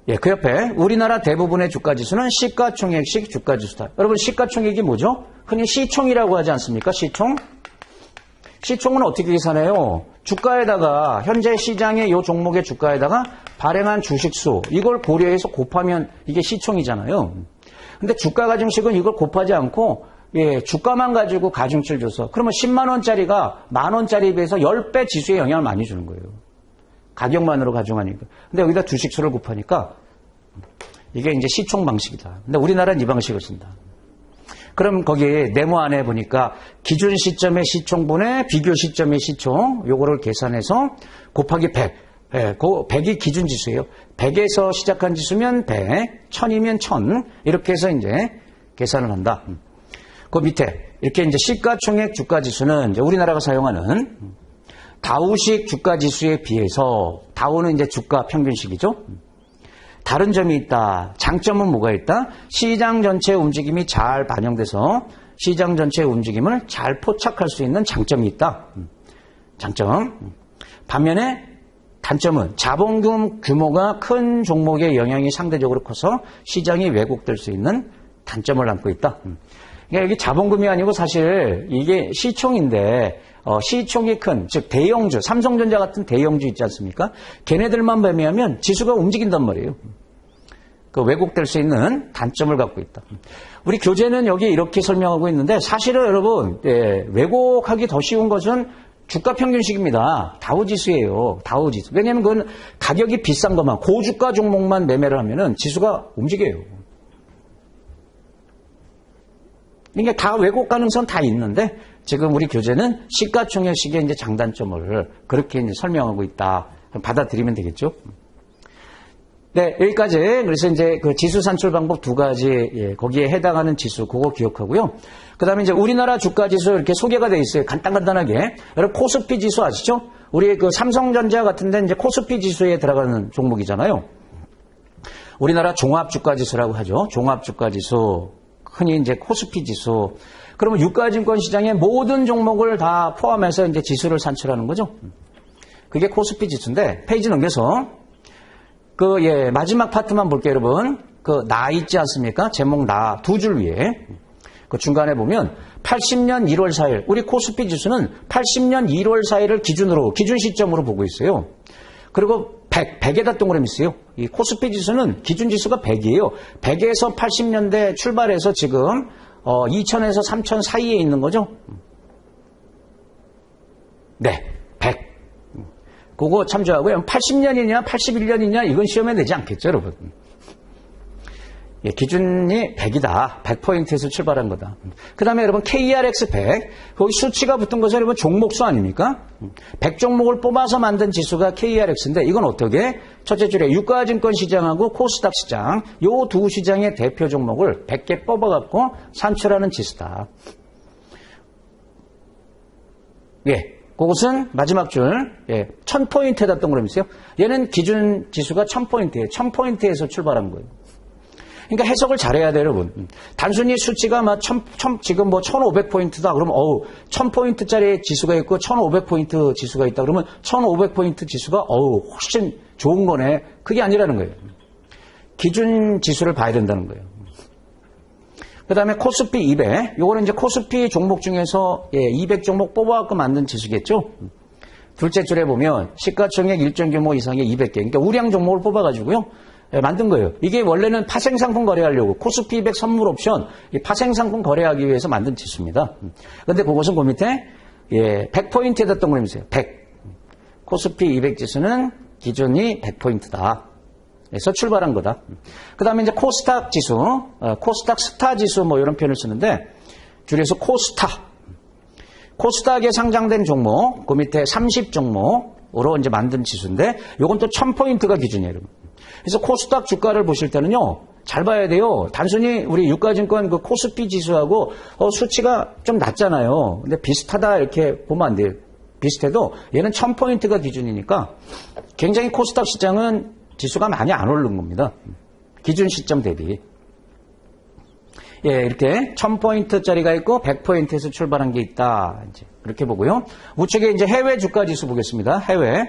예, 그 옆에 우리나라 대부분의 주가지수는 시가총액식 주가지수다. 여러분, 시가총액이 뭐죠? 흔히 시총이라고 하지 않습니까? 시총? 시총은 어떻게 계산해요? 주가에다가, 현재 시장의 이 종목의 주가에다가 발행한 주식수, 이걸 고려해서 곱하면 이게 시총이잖아요. 근데 주가 가중식은 이걸 곱하지 않고 예, 주가만 가지고 가중치를 줘서 그러면 10만 원짜리가 만 원짜리에 비해서 10배 지수에 영향을 많이 주는 거예요. 가격만으로 가중하니까. 근데 여기다 주식수를 곱하니까 이게 이제 시총 방식이다. 근데 우리나라는 이 방식을 쓴다. 그럼 거기에 네모 안에 보니까 기준 시점의 시총분의 비교 시점의 시총, 요거를 계산해서 곱하기 100. 예, 그 100이 기준 지수예요. 100에서 시작한 지수면 100, 1000이면 1000. 이렇게 해서 이제 계산을 한다. 그 밑에 이렇게 이제 시가총액 주가지수는 이제 우리나라가 사용하는 다우식 주가지수에 비해서 다우는 이제 주가 평균식이죠. 다른 점이 있다. 장점은 뭐가 있다? 시장 전체 움직임이 잘 반영돼서 시장 전체 움직임을 잘 포착할 수 있는 장점이 있다. 장점. 반면에 단점은 자본금 규모가 큰 종목의 영향이 상대적으로 커서 시장이 왜곡될 수 있는 단점을 안고 있다. 그러니까 여기 자본금이 아니고 사실 이게 시총인데 시총이 큰, 즉 대형주, 삼성전자 같은 대형주 있지 않습니까? 걔네들만 매매하면 지수가 움직인단 말이에요. 그 왜곡될 수 있는 단점을 갖고 있다. 우리 교재는 여기 이렇게 설명하고 있는데 사실은 여러분 왜곡하기 더 쉬운 것은 주가 평균식입니다. 다우지수예요. 다우지수. 왜냐하면 그건 가격이 비싼 것만, 고주가 종목만 매매를 하면은 지수가 움직여요. 그러니까 다 왜곡 가능성 다 있는데 지금 우리 교재는 시가총액식의 이제 장단점을 그렇게 이제 설명하고 있다. 받아들이면 되겠죠. 네, 여기까지. 그래서 이제 그 지수 산출 방법 두 가지, 예, 거기에 해당하는 지수, 그거 기억하고요. 그 다음에 이제 우리나라 주가 지수 이렇게 소개가 돼 있어요. 간단하게. 여러분, 코스피 지수 아시죠? 우리 그 삼성전자 같은 데 이제 코스피 지수에 들어가는 종목이잖아요. 우리나라 종합 주가 지수라고 하죠. 종합 주가 지수. 흔히 이제 코스피 지수. 그러면 유가증권 시장의 모든 종목을 다 포함해서 이제 지수를 산출하는 거죠. 그게 코스피 지수인데, 페이지 넘겨서, 마지막 파트만 볼게요, 여러분. 나 있지 않습니까? 제목 나, 두 줄 위에. 그 중간에 보면, 80년 1월 4일, 우리 코스피 지수는 80년 1월 4일을 기준 시점으로 보고 있어요. 그리고 100에다 동그라미 쓰요. 이 코스피 지수는 기준 지수가 100이에요. 100에서 80년대 출발해서 지금 2000에서 3000 사이에 있는 거죠. 네, 100. 그거 참조하고요. 80년이냐 81년이냐 이건 시험에 내지 않겠죠, 여러분. 예, 기준이 100이다. 100포인트에서 출발한 거다. 그 다음에 여러분 KRX 100. 거기 수치가 붙은 것은 여러분 종목수 아닙니까? 100 종목을 뽑아서 만든 지수가 KRX인데 이건 어떻게? 첫째 줄에 유가증권 시장하고 코스닥 시장 요 두 시장의 대표 종목을 100개 뽑아갖고 산출하는 지수다. 예. 그것은 마지막 줄, 1000포인트에다 동그라미 있어요. 얘는 기준 지수가 1000포인트예요. 1000포인트에서 출발한 거예요. 그러니까 해석을 잘해야 돼요, 여러분. 단순히 수치가 막 지금 뭐 1500포인트다. 그러면 1000포인트짜리 지수가 있고 1500포인트 지수가 있다. 그러면 1500포인트 지수가 훨씬 좋은 거네. 그게 아니라는 거예요. 기준 지수를 봐야 된다는 거예요. 그 다음에 코스피 200. 요거는 이제 코스피 종목 중에서 200 종목 뽑아갖고 만든 지수겠죠. 둘째 줄에 보면 시가총액 일정 규모 이상의 200개. 그러니까 우량 종목을 뽑아가지고요. 만든 거예요. 이게 원래는 파생상품 거래하려고 코스피 200 선물 옵션 파생상품 거래하기 위해서 만든 지수입니다. 그런데 그것은 그 밑에 100포인트에다 동그라미세요. 100. 코스피 200 지수는 기준이 100포인트다. 에서 출발한 거다. 그 다음에 이제 코스닥 지수, 코스닥 스타 지수 뭐 이런 표현을 쓰는데 줄여서 코스타. 코스닥에 상장된 종목, 그 밑에 30 종목으로 이제 만든 지수인데 요건 또 1000포인트가 기준이에요. 그래서 코스닥 주가를 보실 때는요, 잘 봐야 돼요. 단순히 우리 유가증권 그 코스피 지수하고 수치가 좀 낮잖아요. 근데 비슷하다 이렇게 보면 안 돼요. 비슷해도 얘는 1000포인트가 기준이니까 굉장히 코스닥 시장은 지수가 많이 안 오른 겁니다. 기준 시점 대비. 예, 이렇게 1000포인트짜리가 있고 100포인트에서 출발한 게 있다. 이제 그렇게 보고요. 우측에 이제 해외 주가 지수 보겠습니다. 해외.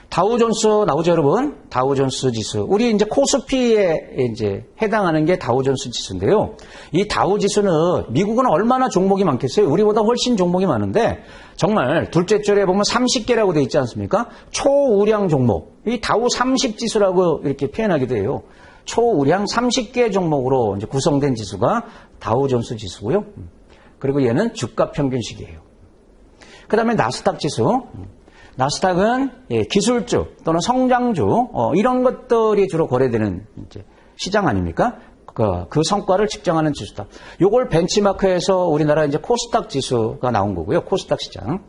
다우존스 나오죠, 여러분? 다우존스 지수. 우리 이제 코스피에 이제 해당하는 게 다우존스 지수인데요. 이 다우 지수는 미국은 얼마나 종목이 많겠어요? 우리보다 훨씬 종목이 많은데 정말 둘째 줄에 보면 30개라고 돼 있지 않습니까? 초우량 종목. 이 다우 30 지수라고 이렇게 표현하기도 해요. 초우량 30개 종목으로 이제 구성된 지수가 다우존스 지수고요. 그리고 얘는 주가 평균식이에요. 그 다음에 나스닥 지수. 나스닥은 기술주 또는 성장주 이런 것들이 주로 거래되는 이제 시장 아닙니까? 그 성과를 측정하는 지수다. 요걸 벤치마크해서 우리나라 이제 코스닥 지수가 나온 거고요. 코스닥 시장.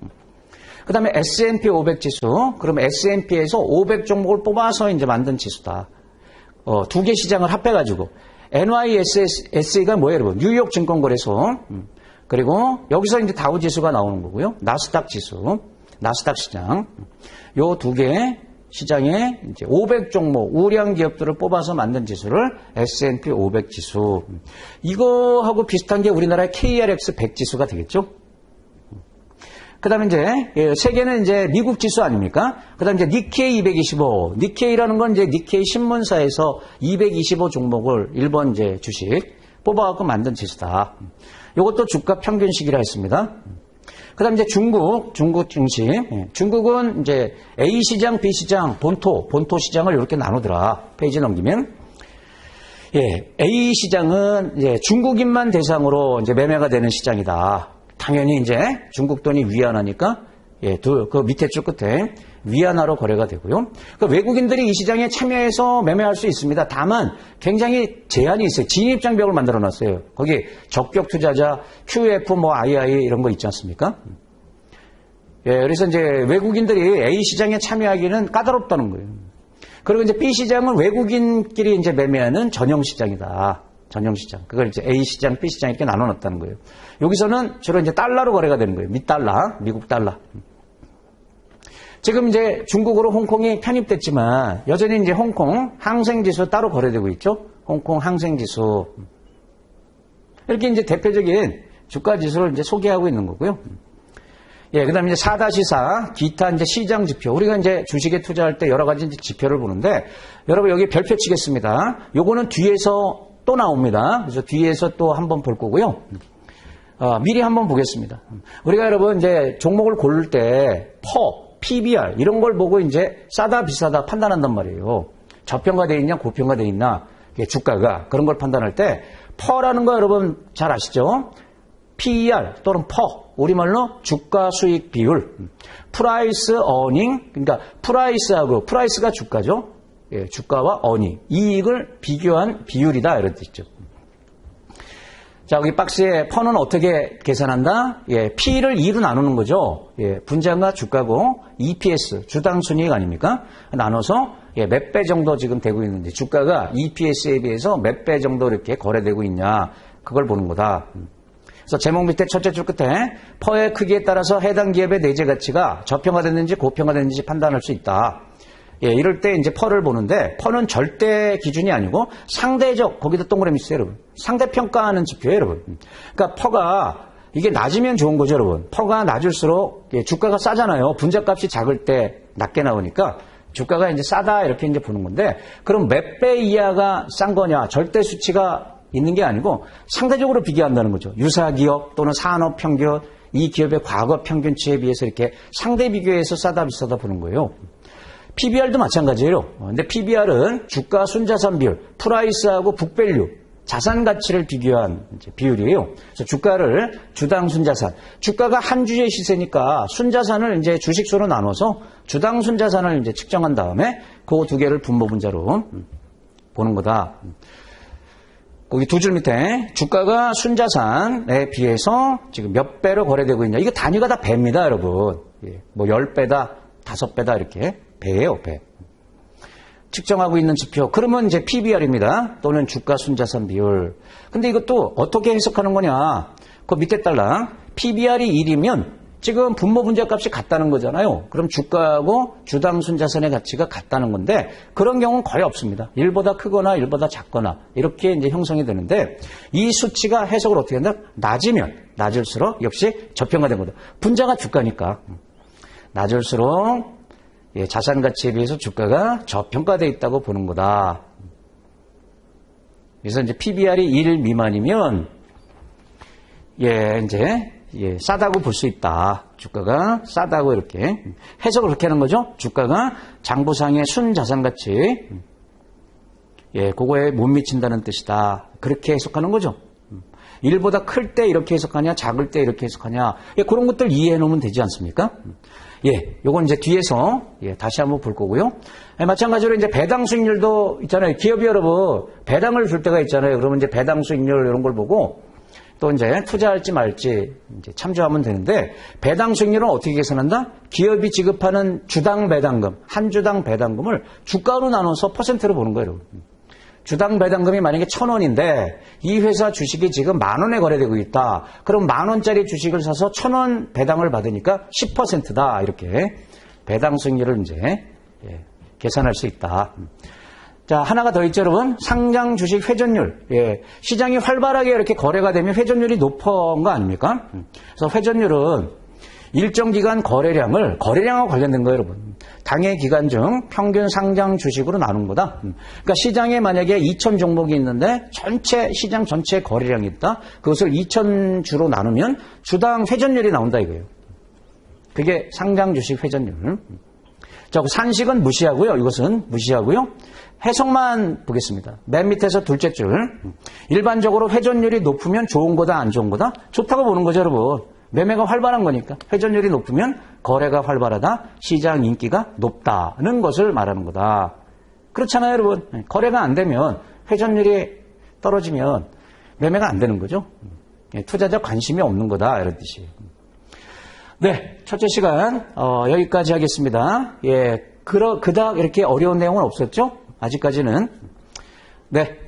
그 다음에 S&P 500 지수. 그럼 S&P에서 500 종목을 뽑아서 이제 만든 지수다. 두 개 시장을 합해가지고 NYSE가 뭐예요, 여러분? 뉴욕 증권거래소. 그리고 여기서 이제 다우 지수가 나오는 거고요. 나스닥 지수. 나스닥 시장. 요 두 개 시장에 이제 500 종목 우량 기업들을 뽑아서 만든 지수를 S&P 500 지수. 이거하고 비슷한 게 우리나라의 KRX 100 지수가 되겠죠. 그다음에 이제 세계는 이제 미국 지수 아닙니까? 그다음에 이제 니케이 225. 니케이라는 건 이제 니케이 신문사에서 225 종목을 일본 이제 주식 뽑아갖고 만든 지수다. 이것도 주가 평균식이라 했습니다. 그 다음에 이제 중국 증시. 중국은 이제 A 시장, B 시장, 본토 시장을 이렇게 나누더라. 페이지 넘기면. A 시장은 이제 중국인만 대상으로 이제 매매가 되는 시장이다. 당연히 이제 중국 돈이 위안화니까, 그 밑에 줄 끝에 위안화로 거래가 되고요. 그러니까 외국인들이 이 시장에 참여해서 매매할 수 있습니다. 다만 굉장히 제한이 있어요. 진입 장벽을 만들어 놨어요. 거기 적격 투자자, QF, II 이런 거 있지 않습니까? 그래서 이제 외국인들이 A 시장에 참여하기는 까다롭다는 거예요. 그리고 이제 B 시장은 외국인끼리 이제 매매하는 전용 시장이다. 전용 시장. 그걸 이제 A 시장, B 시장 이렇게 나눠 놨다는 거예요. 여기서는 주로 이제 달러로 거래가 되는 거예요. 미달러, 미국 달러. 지금 이제 중국으로 홍콩이 편입됐지만 여전히 이제 홍콩 항생지수 따로 거래되고 있죠. 홍콩 항생지수. 이렇게 이제 대표적인 주가 지수를 이제 소개하고 있는 거고요. 그 다음에 이제 4-4 기타 이제 시장 지표. 우리가 이제 주식에 투자할 때 여러 가지 이제 지표를 보는데 여러분 여기 별표 치겠습니다. 요거는 뒤에서 또 나옵니다. 그래서 뒤에서 또 한번 볼 거고요. 미리 한번 보겠습니다. 우리가 여러분 이제 종목을 고를 때 PBR 이런 걸 보고 이제 싸다 비싸다 판단한단 말이에요. 저평가되어 있냐 고평가되어 있나 주가가 그런 걸 판단할 때 퍼라는 거 여러분 잘 아시죠? PER 또는 퍼 우리말로 주가 수익 비율 프라이스 어닝 그러니까 프라이스가 주가죠. 예, 주가와 어닝 이익을 비교한 비율이다 이런 뜻이죠. 자, 여기 박스에 퍼는 어떻게 계산한다? 예, P를 2로 나누는 거죠. 예, 분자가 주가고 EPS, 주당 순이익 아닙니까? 나눠서 예, 몇 배 정도 지금 되고 있는지 주가가 EPS에 비해서 몇 배 정도 이렇게 거래되고 있냐 그걸 보는 거다. 그래서 제목 밑에 첫째 줄 끝에 퍼의 크기에 따라서 해당 기업의 내재 가치가 저평가됐는지 고평가됐는지 판단할 수 있다. 예, 이럴 때 이제 퍼를 보는데 퍼는 절대 기준이 아니고 상대적 거기다 동그라미 있어요, 여러분. 상대평가하는 지표예요, 여러분. 그러니까 퍼가 이게 낮으면 좋은 거죠, 여러분. 퍼가 낮을수록 예, 주가가 싸잖아요. 분자값이 작을 때 낮게 나오니까 주가가 이제 싸다 이렇게 이제 보는 건데 그럼 몇 배 이하가 싼 거냐? 절대 수치가 있는 게 아니고 상대적으로 비교한다는 거죠. 유사 기업 또는 산업 평균 이 기업의 과거 평균치에 비해서 이렇게 상대 비교해서 싸다 비싸다 보는 거예요. PBR도 마찬가지예요. 근데 PBR은 주가 순자산 비율, 프라이스하고 북밸류, 자산 가치를 비교한 이제 비율이에요. 그래서 주가를 주당 순자산, 주가가 한 주의 시세니까 순자산을 이제 주식수로 나눠서 주당 순자산을 이제 측정한 다음에 그 두 개를 분모 분자로 보는 거다. 거기 두 줄 밑에 주가가 순자산에 비해서 지금 몇 배로 거래되고 있냐. 이거 단위가 다 배입니다, 여러분. 예, 뭐 10배다, 5배다 이렇게. 배예요, 배. 측정하고 있는 지표. 그러면 이제 PBR입니다. 또는 주가 순자산 비율. 근데 이것도 어떻게 해석하는 거냐. 그 밑에 달라. PBR이 1이면 지금 분모 분자 값이 같다는 거잖아요. 그럼 주가하고 주당 순자산의 가치가 같다는 건데 그런 경우는 거의 없습니다. 1보다 크거나 1보다 작거나 이렇게 이제 형성이 되는데 이 수치가 해석을 어떻게 한다? 낮으면 낮을수록 역시 저평가된 거다. 분자가 주가니까. 낮을수록 예, 자산 가치에 비해서 주가가 저평가되어 있다고 보는 거다. 그래서 이제 PBR이 1 미만이면 예, 이제 예, 싸다고 볼 수 있다. 주가가 싸다고 이렇게 해석을 그렇게 하는 거죠. 주가가 장부상의 순자산 가치 예, 그거에 못 미친다는 뜻이다. 그렇게 해석하는 거죠. 1보다 클 때 이렇게 해석하냐, 작을 때 이렇게 해석하냐. 예, 그런 것들 이해해 놓으면 되지 않습니까? 예, 요건 이제 뒤에서 예, 다시 한번 볼 거고요. 예, 마찬가지로 이제 배당 수익률도 있잖아요. 기업이 여러분 배당을 줄 때가 있잖아요. 그러면 이제 배당 수익률 이런 걸 보고 또 이제 투자할지 말지 이제 참조하면 되는데 배당 수익률은 어떻게 계산한다? 기업이 지급하는 주당 배당금, 한 주당 배당금을 주가로 나눠서 퍼센트로 보는 거예요, 여러분. 주당 배당금이 만약에 1,000원인데 이 회사 주식이 지금 10,000원에 거래되고 있다. 그럼 10,000원짜리 주식을 사서 1,000원 배당을 받으니까 10%다. 이렇게 배당 수익률을 이제 예, 계산할 수 있다. 자, 하나가 더 있죠, 여러분. 상장 주식 회전율. 예, 시장이 활발하게 이렇게 거래가 되면 회전율이 높은 거 아닙니까? 그래서 회전율은 일정 기간 거래량하고 관련된 거예요, 여러분. 당해 기간 중 평균 상장 주식으로 나눈 거다. 그러니까 시장에 만약에 2,000 종목이 있는데 시장 전체 거래량이 있다. 그것을 2,000주로 나누면 주당 회전율이 나온다 이거예요. 그게 상장 주식 회전율. 자, 산식은 무시하고요. 이것은 무시하고요. 해석만 보겠습니다. 맨 밑에서 둘째 줄. 일반적으로 회전율이 높으면 좋은 거다, 안 좋은 거다? 좋다고 보는 거죠, 여러분. 매매가 활발한 거니까. 회전율이 높으면 거래가 활발하다, 시장 인기가 높다는 것을 말하는 거다. 그렇잖아요, 여러분. 거래가 안 되면 회전율이 떨어지면 매매가 안 되는 거죠. 투자자 관심이 없는 거다, 이런 뜻이에요. 네, 첫째 시간 여기까지 하겠습니다. 예, 그닥 이렇게 어려운 내용은 없었죠? 아직까지는. 네.